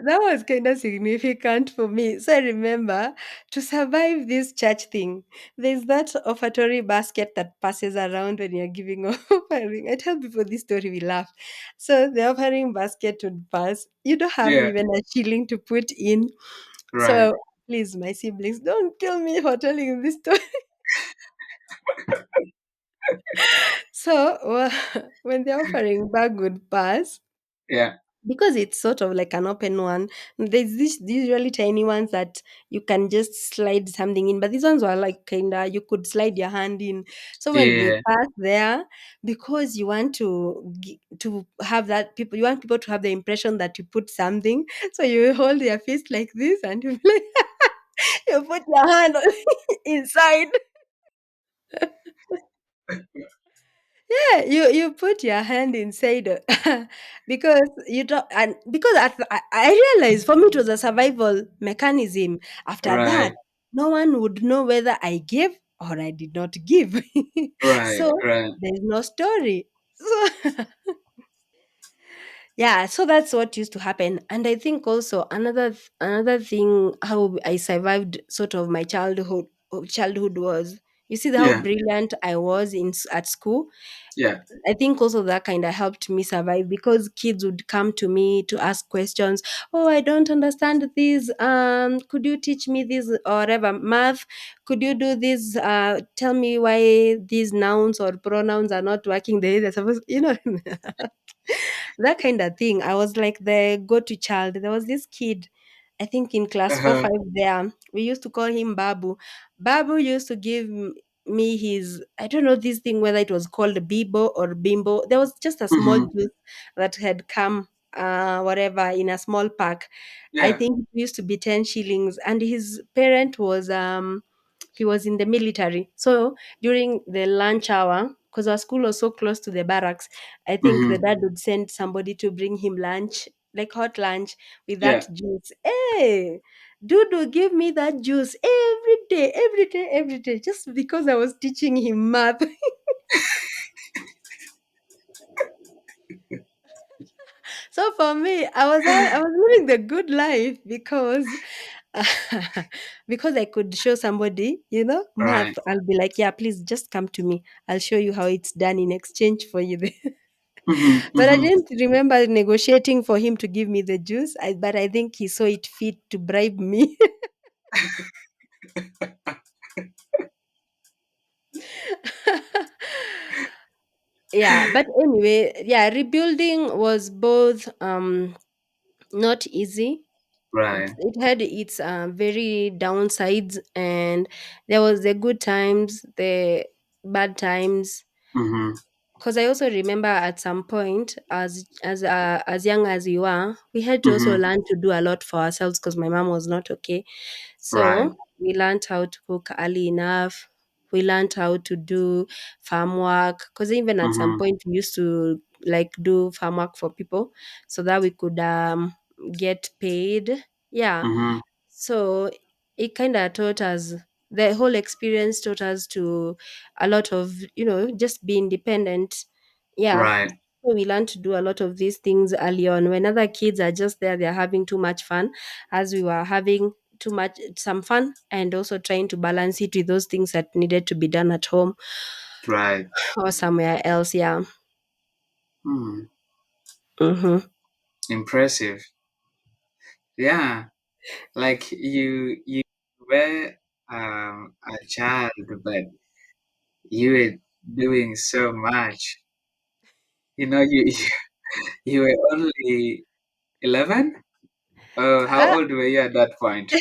that was kind of significant for me. So I remember, to survive this church thing, there's that offertory basket that passes around when you're giving offering. I tell people this story, we laugh. So the offering basket would pass. You don't have Yeah. even a shilling to put in. Right. So please, my siblings, don't kill me for telling this story. So when the offering bag would pass, Yeah. because it's sort of like an open one, there's this usually tiny ones that you can just slide something in, but these ones were like kinda, you could slide your hand in. So when they Yeah. pass there, because you want to have that, people, you want people to have the impression that you put something, so you hold your fist like this, and you like, you put your hand inside. Yeah, you put your hand inside, because you don't, and because I realized, for me it was a survival mechanism. After that, Right. no one would know whether I gave or I did not give. Right. So Right. there's no story. So yeah, so that's what used to happen. And I think also another thing, how I survived sort of my childhood was, You see how Yeah. brilliant I was at school. Yeah. I think also that kind of helped me survive because kids would come to me to ask questions. Oh, I don't understand this. Could you teach me this or whatever? Math, could you do this? Tell me why these nouns or pronouns are not working the way they're supposed, that kind of thing. I was like the go-to child. There was this kid, I think in class four, Uh-huh. five there. We used to call him Babu. Babu used to give me his, I don't know this thing whether it was called Bibo or Bimbo. There was just a small Mm-hmm. juice that had come whatever in a small pack. I Yeah. think it used to be 10 shillings, and his parent was he was in the military. So during the lunch hour, because our school was so close to the barracks, I think the Mm-hmm. dad would send somebody to bring him lunch, like hot lunch with Yeah. that juice. Hey, Dudu, give me that juice every day, every day, every day, just because I was teaching him math. So for me, I was living the good life because because I could show somebody, math. Right. I'll be like, yeah, please just come to me. I'll show you how it's done in exchange for you. Mm-hmm. But I Mm-hmm. didn't remember negotiating for him to give me the juice. But I think he saw it fit to bribe me. Yeah, but anyway, yeah, rebuilding was both not easy. Right. It had its very downsides, and there was the good times, the bad times. Mm-hmm. Because I also remember at some point, as young as you are, we had to also Mm-hmm. learn to do a lot for ourselves because my mom was not okay. Right. So we learned how to cook early enough. We learned how to do farm work because even at some Mm-hmm. point we used to like do farm work for people so that we could get paid. Yeah. Mm-hmm. So it kind of taught us, the whole experience taught us to a lot of, just be independent. Yeah. Right. So we learned to do a lot of these things early on. When other kids are just there, they're having too much fun, as we were having too much some fun and also trying to balance it with those things that needed to be done at home Right. or somewhere else. Yeah. Hmm. Mm-hmm. Impressive. Yeah. Like you were a child, but you were doing so much. You you were only 11? Oh, how Uh, old were you at that point?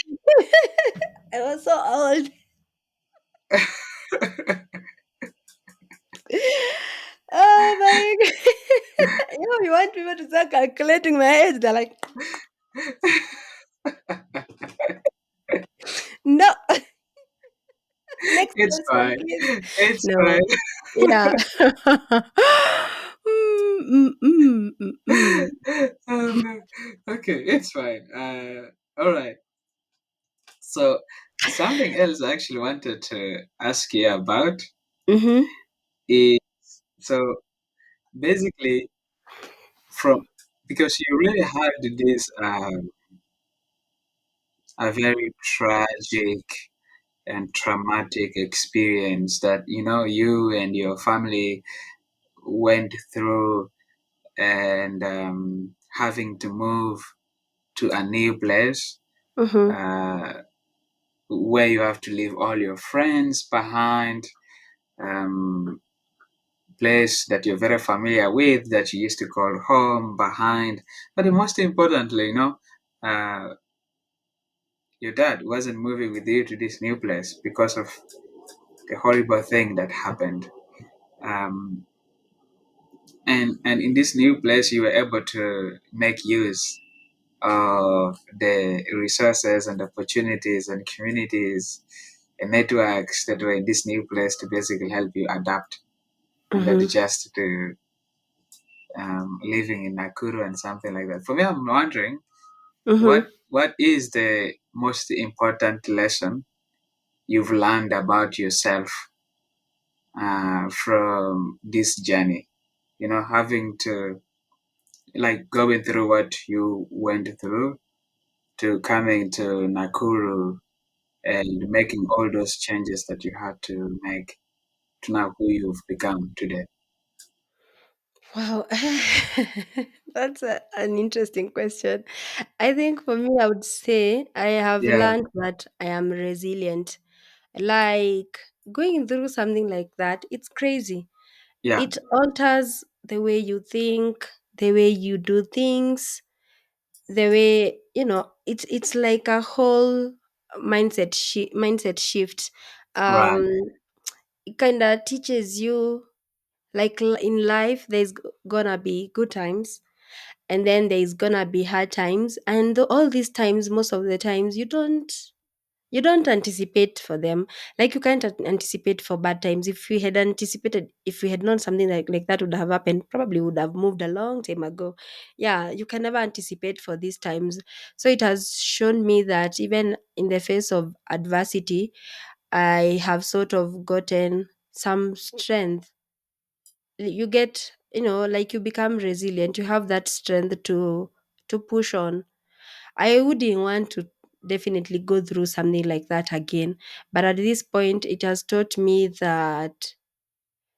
I was so old. Oh my god. You want people to start calculating my age. They're like, no. Next It's question, fine. please. It's No. fine. Yeah. Mm, mm, mm, mm, Um, okay, it's fine. All right. So something else I actually wanted to ask you about mm. is, so basically, from because you really had this a very tragic and traumatic experience that you and your family went through, and having to move to a new place, Mhm, uh, where you have to leave all your friends behind, um, place that you're very familiar with, that you used to call home, behind. But the most importantly, uh, your dad wasn't moving with you to this new place because of the horrible thing that happened. Um, and in this new place, you were able to make use of the resources and opportunities and communities and networks that were in this new place to basically help you adapt and mhm, adjust to living in Nakuru and something like that. For me, I'm wondering mhm, what is the most important lesson you've learned about yourself from this journey. Having to, like, going through what you went through to coming to Nakuru and making all those changes that you had to make to now who you've become today? Wow, that's an interesting question. I think for me, I would say I have Yeah, learned that I am resilient. Like going through something like that, it's crazy. yeah, It alters the way you think, the way you do things, the way it's like a whole mindset shift. right. Um, it kind of teaches you, like in life, there's gonna be good times, and then there's gonna be hard times, and all these times, most of the times, you don't anticipate for them. Like you can't anticipate for bad times. If we had anticipated, if we had known something like that would have happened, probably would have moved a long time ago. Yeah, you can never anticipate for these times. So it has shown me that even in the face of adversity, I have sort of gotten some strength. You get, like you become resilient, you have that strength to push on. I wouldn't want to definitely go through something like that again. But at this point, it has taught me that,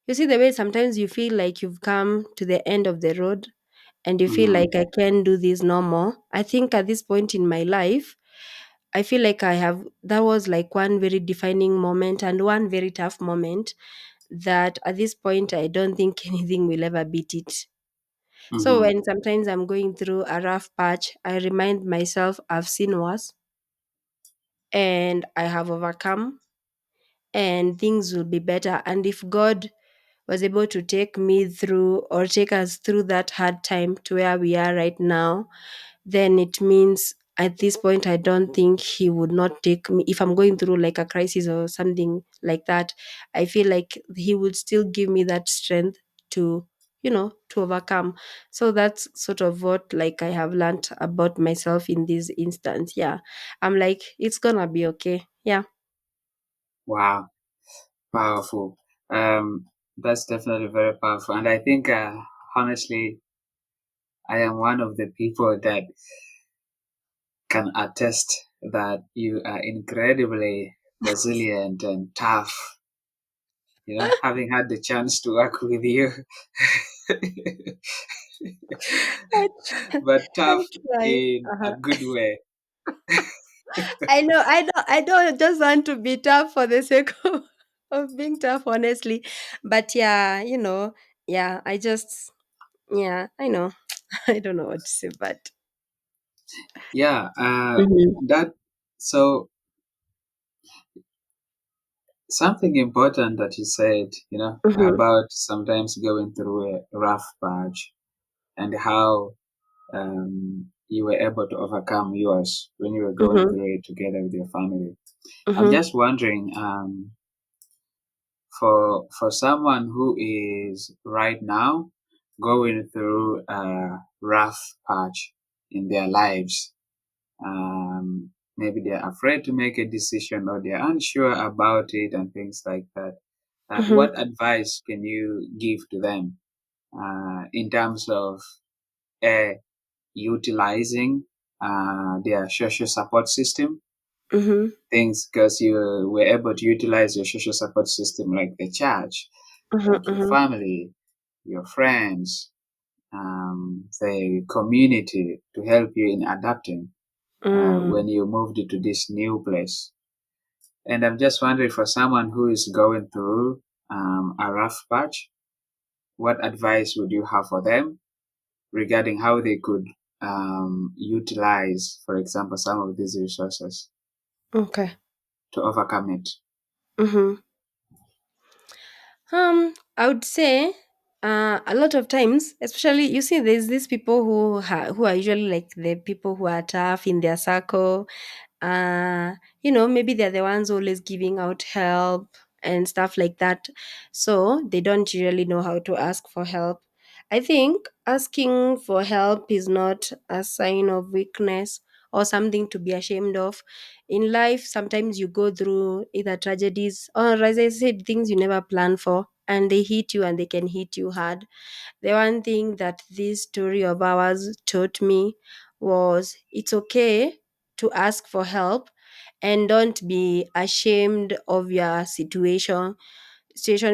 you see, the way sometimes you feel like you've come to the end of the road and you feel Mm-hmm, like I can do this no more. I think at this point in my life, I feel like that was like one very defining moment and one very tough moment that at this point, I don't think anything will ever beat it. So mm-hmm. when sometimes I'm going through a rough patch, I remind myself I've seen worse and I have overcome, and things will be better. And if God was able to take me through or take us through that hard time to where we are right now, then it means at this point, I don't think He would not take me. If I'm going through like a crisis or something like that, I feel like He would still give me that strength to overcome. So that's sort of what like I have learned about myself in this instance. Yeah, I'm like, it's gonna be okay. Yeah. Wow, powerful. That's definitely very powerful. And I think, honestly, I am one of the people that can attest that you are incredibly resilient and tough. Having had the chance to work with you, I, but I tough try. in a Uh-huh. good way. I don't just want to be tough for the sake of being tough, honestly. But yeah, yeah, yeah, I know. I don't know what to say, but Yeah, Mhm. that so something important that you said, Mhm. about sometimes going through a rough patch and how you were able to overcome yours when you were going Mhm. through it together with your family. I'm Mhm. just wondering, for someone who is right now going through a rough patch in their lives, maybe they're afraid to make a decision or they're unsure about it and things like that. What Mhm. advice can you give to them in terms of uh, utilizing their social support system? Mhm. Things because you were able to utilize your social support system like the church, Mhm. like your Mhm. family, your friends, the community to help you in adapting when Mm. you moved to this new place. And I'm just wondering for someone who is going through a rough patch, what advice would you have for them regarding how they could utilize, for example, some of these resources Okay. to overcome it? Mhm. I would say, a lot of times, especially you see, there's these people who are usually like the people who are tough in their circle. Maybe they're the ones always giving out help and stuff like that. So they don't really know how to ask for help. I think asking for help is not a sign of weakness or something to be ashamed of. In life, sometimes you go through either tragedies or, as I said, things you never plan for, and they hit you and they can hit you hard. The one thing that this story of ours taught me was it's okay to ask for help, and don't be ashamed of your situation,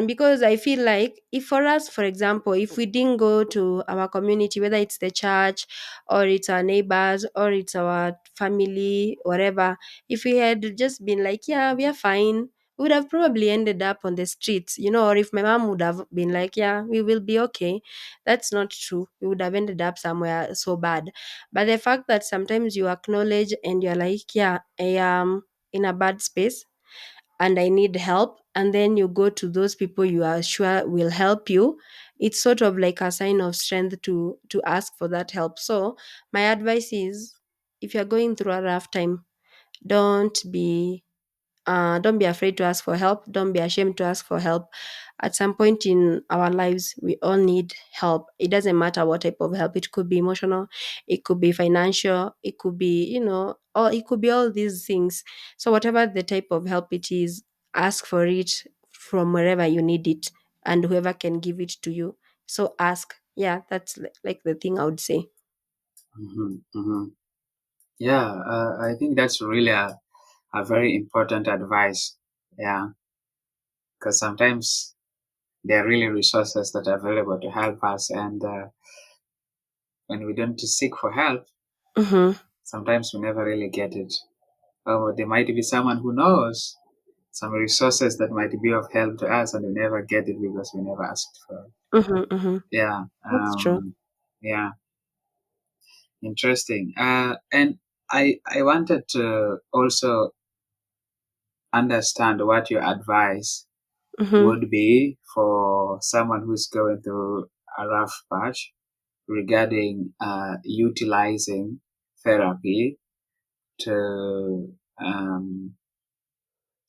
because I feel like, if for us, for example, if we didn't go to our community, whether it's the church or it's our neighbors or it's our family, whatever, if we had just been like, yeah, we are fine, we would have probably ended up on the streets, or if my mom would have been like, yeah, we will be okay, that's not true, we would have ended up somewhere so bad. But the fact that sometimes you acknowledge and you're like, yeah, I am in a bad space and I need help, and then you go to those people you are sure will help you, it's sort of like a sign of strength to ask for that help. So my advice is, if you're going through a rough time, don't be don't be afraid to ask for help. Don't be ashamed to ask for help. At some point in our lives, we all need help. It doesn't matter what type of help. It could be emotional, it could be financial, it could be, or it could be all these things. So, whatever the type of help it is, ask for it from wherever you need it and whoever can give it to you. So, ask. Yeah, that's like the thing I would say. Hmm. Hmm. Yeah, I think that's really a very important advice. Yeah, because sometimes there are really resources that are available to help us, and when we don't seek for help, Mm-hmm. sometimes we never really get it. Or there might be someone who knows some resources that might be of help to us, and we never get it because we never asked for it. Mm-hmm. Mm-hmm. Yeah, That's true. yeah, interesting. And I wanted to also understand what your advice Mm-hmm. would be for someone who's going through a rough patch regarding utilizing therapy to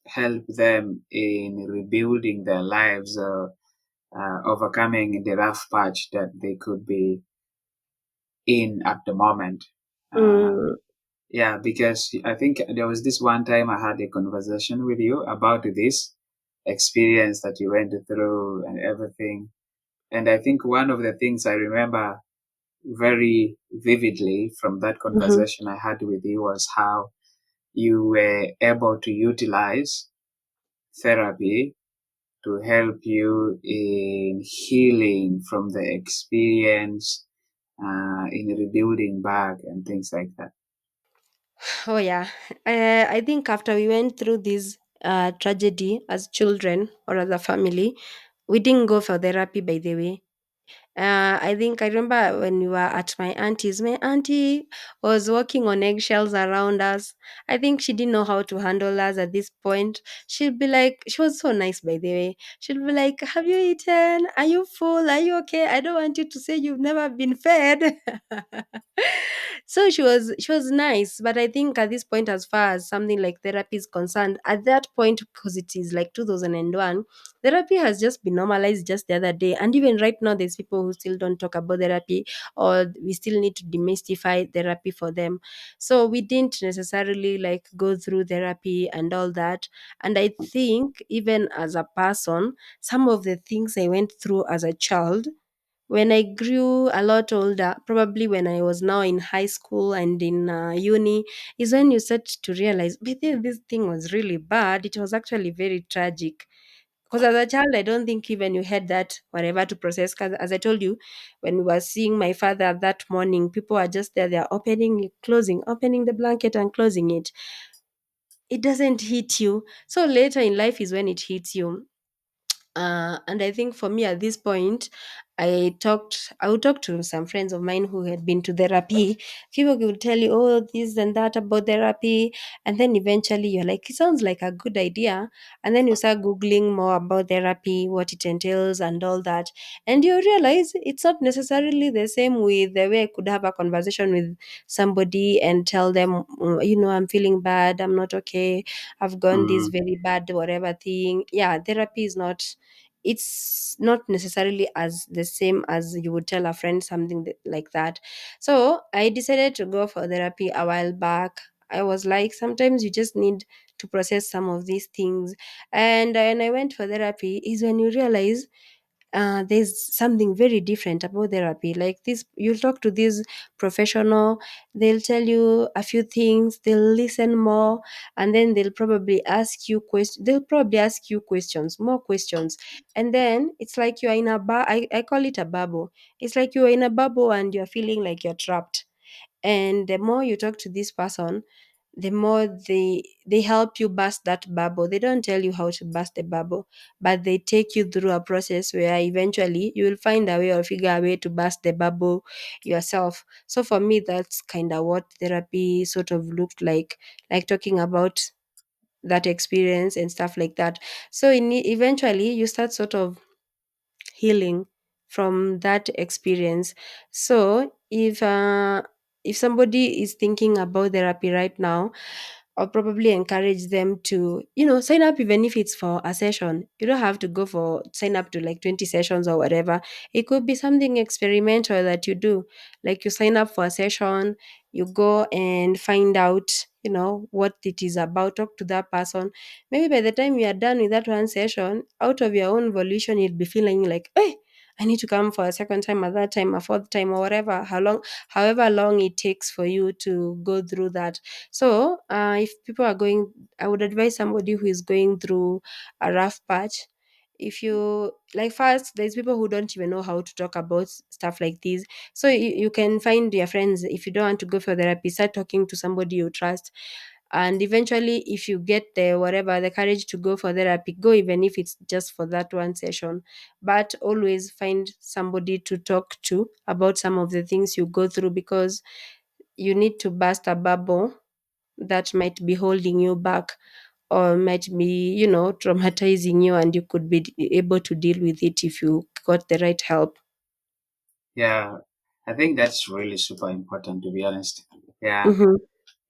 help them in rebuilding their lives or overcoming the rough patch that they could be in at the moment. Uh, Mm-hmm. yeah, because I think there was this one time I had a conversation with you about this experience that you went through and everything. And I think one of the things I remember very vividly from that Mm-hmm. conversation I had with you was how you were able to utilize therapy to help you in healing from the experience, in rebuilding back and things like that. Oh yeah, I think after we went through this tragedy as children or as a family, we didn't go for therapy. By the way, I think I remember when we were at my auntie's. My auntie was walking on eggshells around us. I think she didn't know how to handle us at this point. She'd be like, she was so nice, by the way. She'd be like, "Have you eaten? Are you full? Are you okay? I don't want you to say you've never been fed." So she was nice, but I think at this point, as far as something like therapy is concerned, at that point, because it is like 2001, therapy has just been normalized just the other day. And even right now, there's people who still don't talk about therapy, or we still need to demystify therapy for them. So we didn't necessarily like go through therapy and all that. And I think even as a person, some of the things I went through as a child, when I grew a lot older, probably when I was now in high school and in uni, is when you start to realize, but this thing was really bad. It was actually very tragic. Because as a child, I don't think even you had that whatever to process. Because as I told you, when we were seeing my father that morning, people are just there, they're opening, closing, opening the blanket and closing it. It doesn't hit you. So later in life is when it hits you. And I think for me at this point, I would talk to some friends of mine who had been to therapy. People would tell you, oh, this and that about therapy. And then eventually you're like, it sounds like a good idea. And then you start Googling more about therapy, what it entails, and all that. And you realize it's not necessarily the same with the way I could have a conversation with somebody and tell them, I'm feeling bad, I'm not okay, I've gone this Mm, very bad, whatever thing. Yeah, therapy is not, it's not necessarily as the same as you would tell a friend something like that. So I decided to go for therapy a while back. I was like, sometimes you just need to process some of these things. And when I went for therapy, is when you realize there's something very different about therapy. Like this, you'll talk to this professional, they'll tell you a few things, they'll listen more, and then they'll probably ask you questions, more questions. And then it's like you're in I call it a bubble. It's like you're in a bubble and you're feeling like you're trapped. And the more you talk to this person, the more they help you burst that bubble. They don't tell you how to burst the bubble, but they take you through a process where eventually you will find a way or figure a way to burst the bubble yourself. So for me, that's kind of what therapy sort of looked like talking about that experience and stuff like that. So eventually you start sort of healing from that experience. So if somebody is thinking about therapy right now, I'll probably encourage them to, sign up even if it's for a session. You don't have to sign up to like 20 sessions or whatever. It could be something experimental that you do. Like you sign up for a session, you go and find out, what it is about, talk to that person. Maybe by the time you are done with that one session, out of your own volition, you'll be feeling like, hey, I need to come for a second time, a third time, a fourth time, or whatever, however long it takes for you to go through that. So, if people are going, I would advise somebody who is going through a rough patch. If you like, first, there's people who don't even know how to talk about stuff like this. So, you can find your friends. If you don't want to go for therapy, start talking to somebody you trust. And eventually, if you get the courage to go for therapy, go even if it's just for that one session. But always find somebody to talk to about some of the things you go through, because you need to burst a bubble that might be holding you back, or might be, traumatizing you, and you could be able to deal with it if you got the right help. Yeah, I think that's really super important, to be honest. Yeah, Mm-hmm,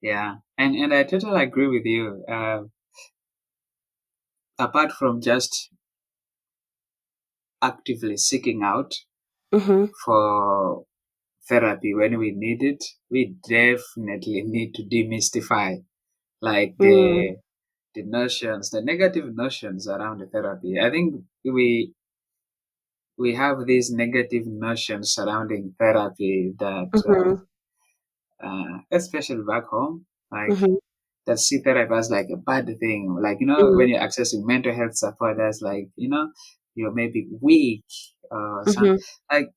yeah, and I totally agree with you. Apart from just actively seeking out mm-hmm, for therapy when we need it, we definitely need to demystify like mm-hmm, the notions, the negative notions around the therapy. I think we have these negative notions surrounding therapy that, mm-hmm, especially back home, like mm-hmm, that see therapy as like a bad thing. Like, when mm-hmm, you're accessing mental health support, that's like, you're maybe weak or some, mm-hmm. like,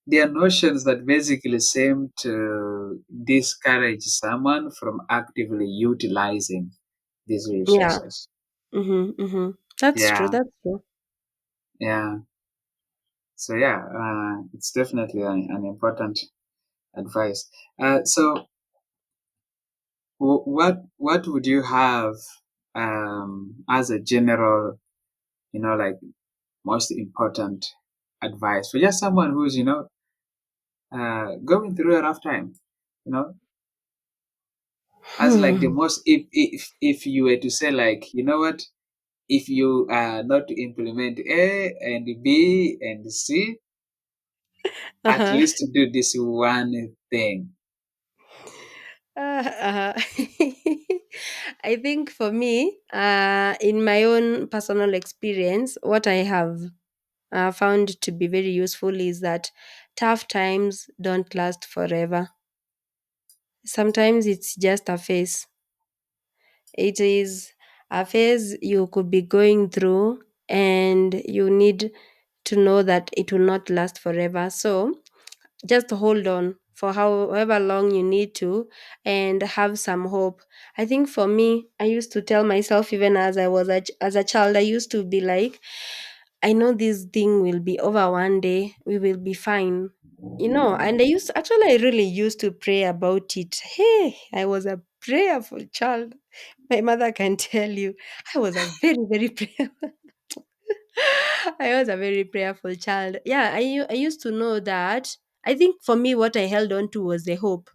there are notions that basically seem to discourage someone from actively utilizing these Yeah. resources. Mm-hmm, mm-hmm. That's true. Yeah, That's true. yeah. So yeah, it's definitely an important advice. So what would you have as a general, like most important advice for just someone who's going through a rough time, you know, as like the Hmm. most if you were to say like what if you are not to implement A and B and C, at Uh-huh. least do this one thing. Uh-huh. I think for me, in my own personal experience, what I have found to be very useful is that tough times don't last forever. Sometimes it's just a phase. It is a phase you could be going through, and you need to know that it will not last forever. So just hold on for however long you need to, and have some hope. I think for me, I used to tell myself, even as a child, I used to be like, I know this thing will be over one day, we will be fine. And I really used to pray about it. Hey, I was a prayerful child. My mother can tell you, I was a very, very I was a very prayerful child. Yeah, I used to know that. I think for me, what I held on to was the hope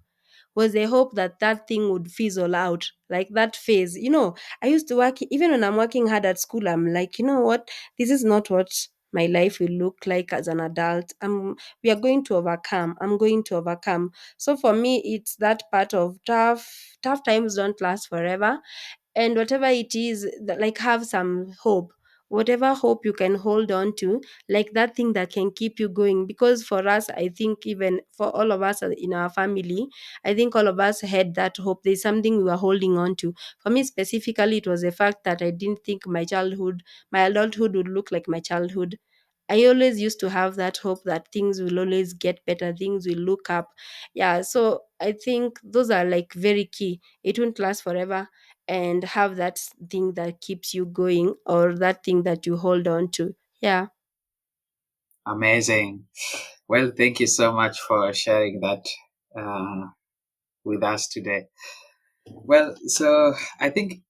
that that thing would fizzle out, like that phase. I used to work, even when I'm working hard at school, I'm like, you know what? This is not what my life will look like as an adult. We are going to overcome. I'm going to overcome. So for me, it's that part of tough times don't last forever, and whatever it is, like, have some hope. whatever hope you can hold on to, like that thing that can keep you going. Because for us, I think even for all of us in our family, I think all of us had that hope. There's something we were holding on to. For me specifically, it was the fact that I didn't think my adulthood would look like my childhood. I always used to have that hope that things will always get better, things will look up. Yeah, so I think those are like very key. It won't last forever, and have that thing that keeps you going, or that thing that you hold on to. Yeah. Amazing. Well, thank you so much for sharing that uh, with us today. Well, so I think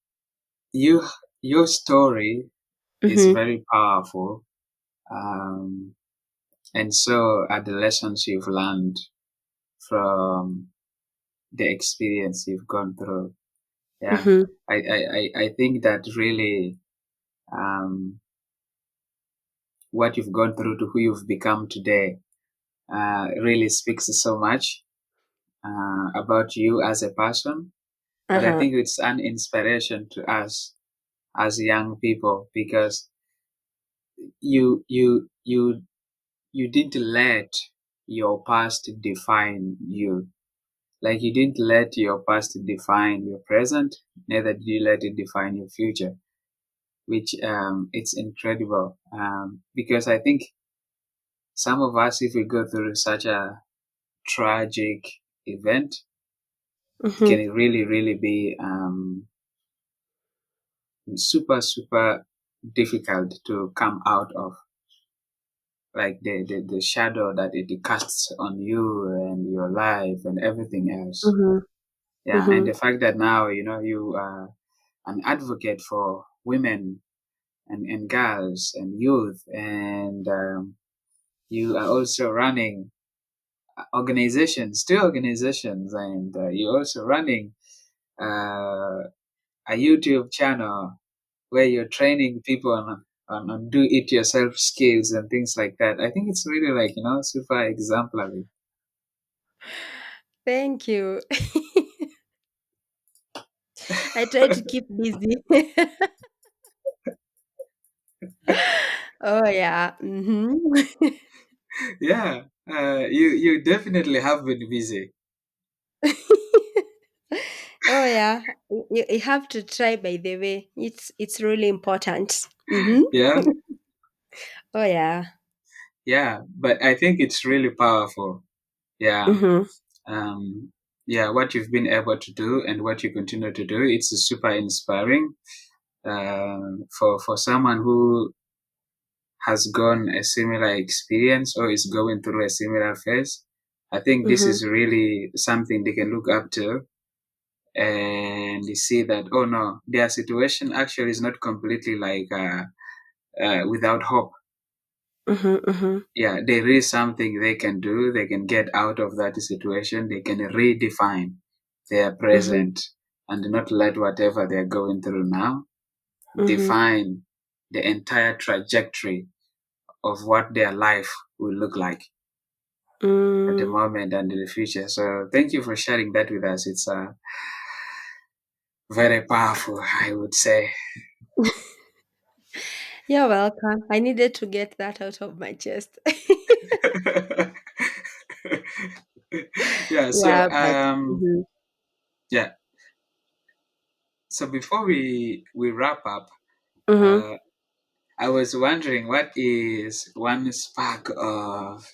you your story is Mm-hmm. very powerful, um, and so are the lessons you've learned from the experience you've gone through. Yeah, Mm-hmm. I think that really what you've gone through to who you've become today really speaks so much about you as a person. But I Uh-huh. think it's an inspiration to us as young people because you you you you didn't let your past define you. Like you didn't let your past define your present, neither did you let it define your future, which it's incredible. Because I think some of us, if we go through such a tragic event, it Mm-hmm. can really, really be super, super difficult to come out of. Like the shadow that it casts on you and your life and everything else. Mm-hmm. Yeah, and Mm-hmm. the fact that now, you are an advocate for women and girls and youth, and you are also running organizations, two organizations, and you're also running uh, a YouTube channel where you're training people on do it yourself skills and things like that. I think it's really like, super exemplary. Thank you. I try to keep busy. Oh yeah. Mm-hmm. Yeah, you definitely have been busy. Oh yeah. You have to try, by the way. It's really important. Mm-hmm. Yeah, Oh yeah. yeah, but I think it's really powerful. Yeah, Mm-hmm. um, yeah, what you've been able to do and what you continue to do, it's super inspiring. For someone who has gone a similar experience or is going through a similar phase, I think this Mm-hmm. is really something they can look up to and they see that, oh no, their situation actually is not completely like without hope. Mm-hmm. Mm-hmm. Yeah, there is something they can do. They can get out of that situation. They can redefine their Mm-hmm. present and not let whatever they're going through now Mm-hmm. define the entire trajectory of what their life will look like at the Mm. moment and in the future. So thank you for sharing that with us. It's very powerful, I would say. You're welcome. I needed to get that out of my chest. Yeah. So Yeah, but mhm. yeah. So before we wrap up, Mhm. uh, I was wondering what is one spark of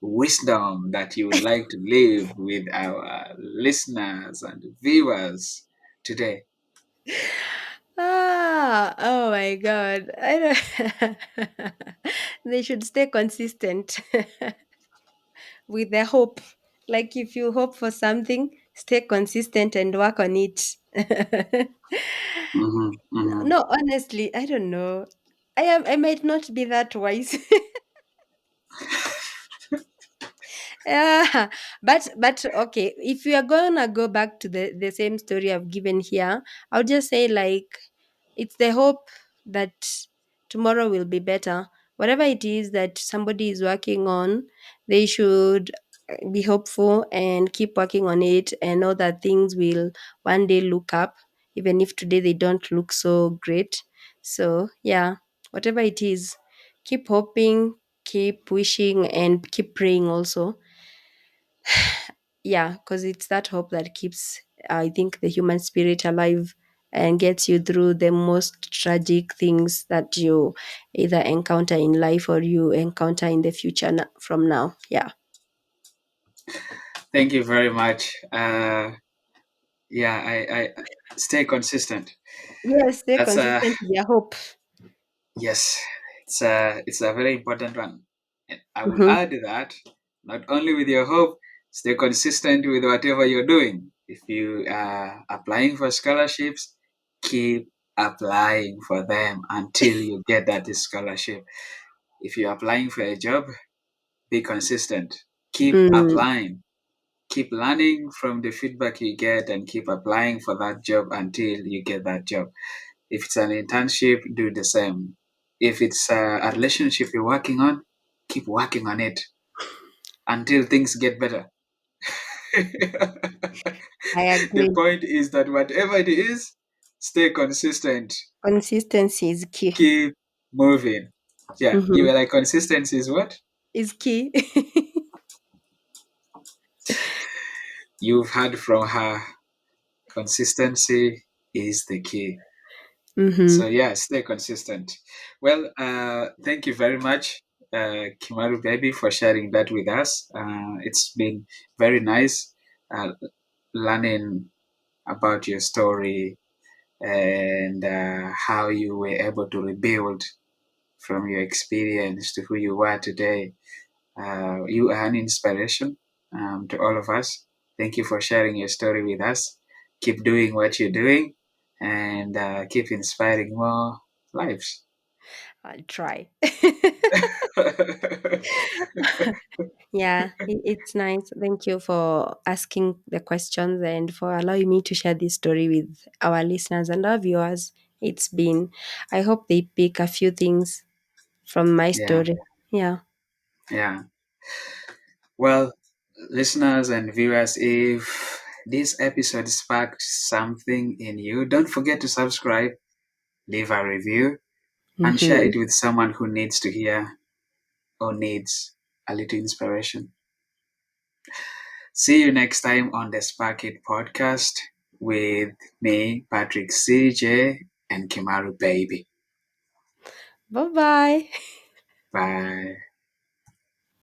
wisdom that you would like to leave with our listeners and viewers today? Oh my God. I don't they should stay consistent with their hope. Like if you hope for something, stay consistent and work on it. Mm-hmm, mm-hmm. No, honestly, I don't know. I might not be that wise. Yeah, but okay. If we are gonna go back to the same story I've given here, I'll just say like it's the hope that tomorrow will be better. Whatever it is that somebody is working on, they should be hopeful and keep working on it, and know that things will one day look up, even if today they don't look so great. So yeah. whatever it is, keep hoping, keep wishing, and keep praying also. Yeah, because it's that hope that keeps, I think, the human spirit alive and gets you through the most tragic things that you either encounter in life or you encounter in the future from now. Yeah. Thank you very much. Yeah, I stay consistent. Yes, stay That's consistent with your hope. yes, it's a very important one. And I will Mm-hmm. add that not only with your hope, stay consistent with whatever you're doing. If you are applying for scholarships, keep applying for them until you get that scholarship. If you're applying for a job, be consistent. Keep Mm, applying. Keep learning from the feedback you get and keep applying for that job until you get that job. If it's an internship, do the same. If it's a relationship you're working on, keep working on it until things get better. I The agree. point is that whatever it is, stay consistent. Consistency is key. Keep moving. Yeah, you Mm-hmm. were like, consistency is what? Is key. You've heard from her. Consistency is the key. So Mm-hmm. yeah, stay consistent. Well, thank you very much, Kimaru baby, for sharing that with us. It's been very nice learning about your story and how you were able to rebuild from your experience to who you are today. You are an inspiration to all of us. Thank you for sharing your story with us. Keep doing what you're doing and keep inspiring more lives. I'll try. Yeah, it's nice. Thank you for asking the questions and for allowing me to share this story with our listeners and our viewers. It's been, I hope they pick a few things from my Yeah, story. Yeah. yeah. Well, listeners and viewers, if this episode sparked something in you, don't forget to subscribe, leave a review, and share Mm-hmm. it with someone who needs to hear or needs a little inspiration. See you next time on the Spark It podcast with me, Patrick CJ, and Kimaru Baby. Bye bye. Bye.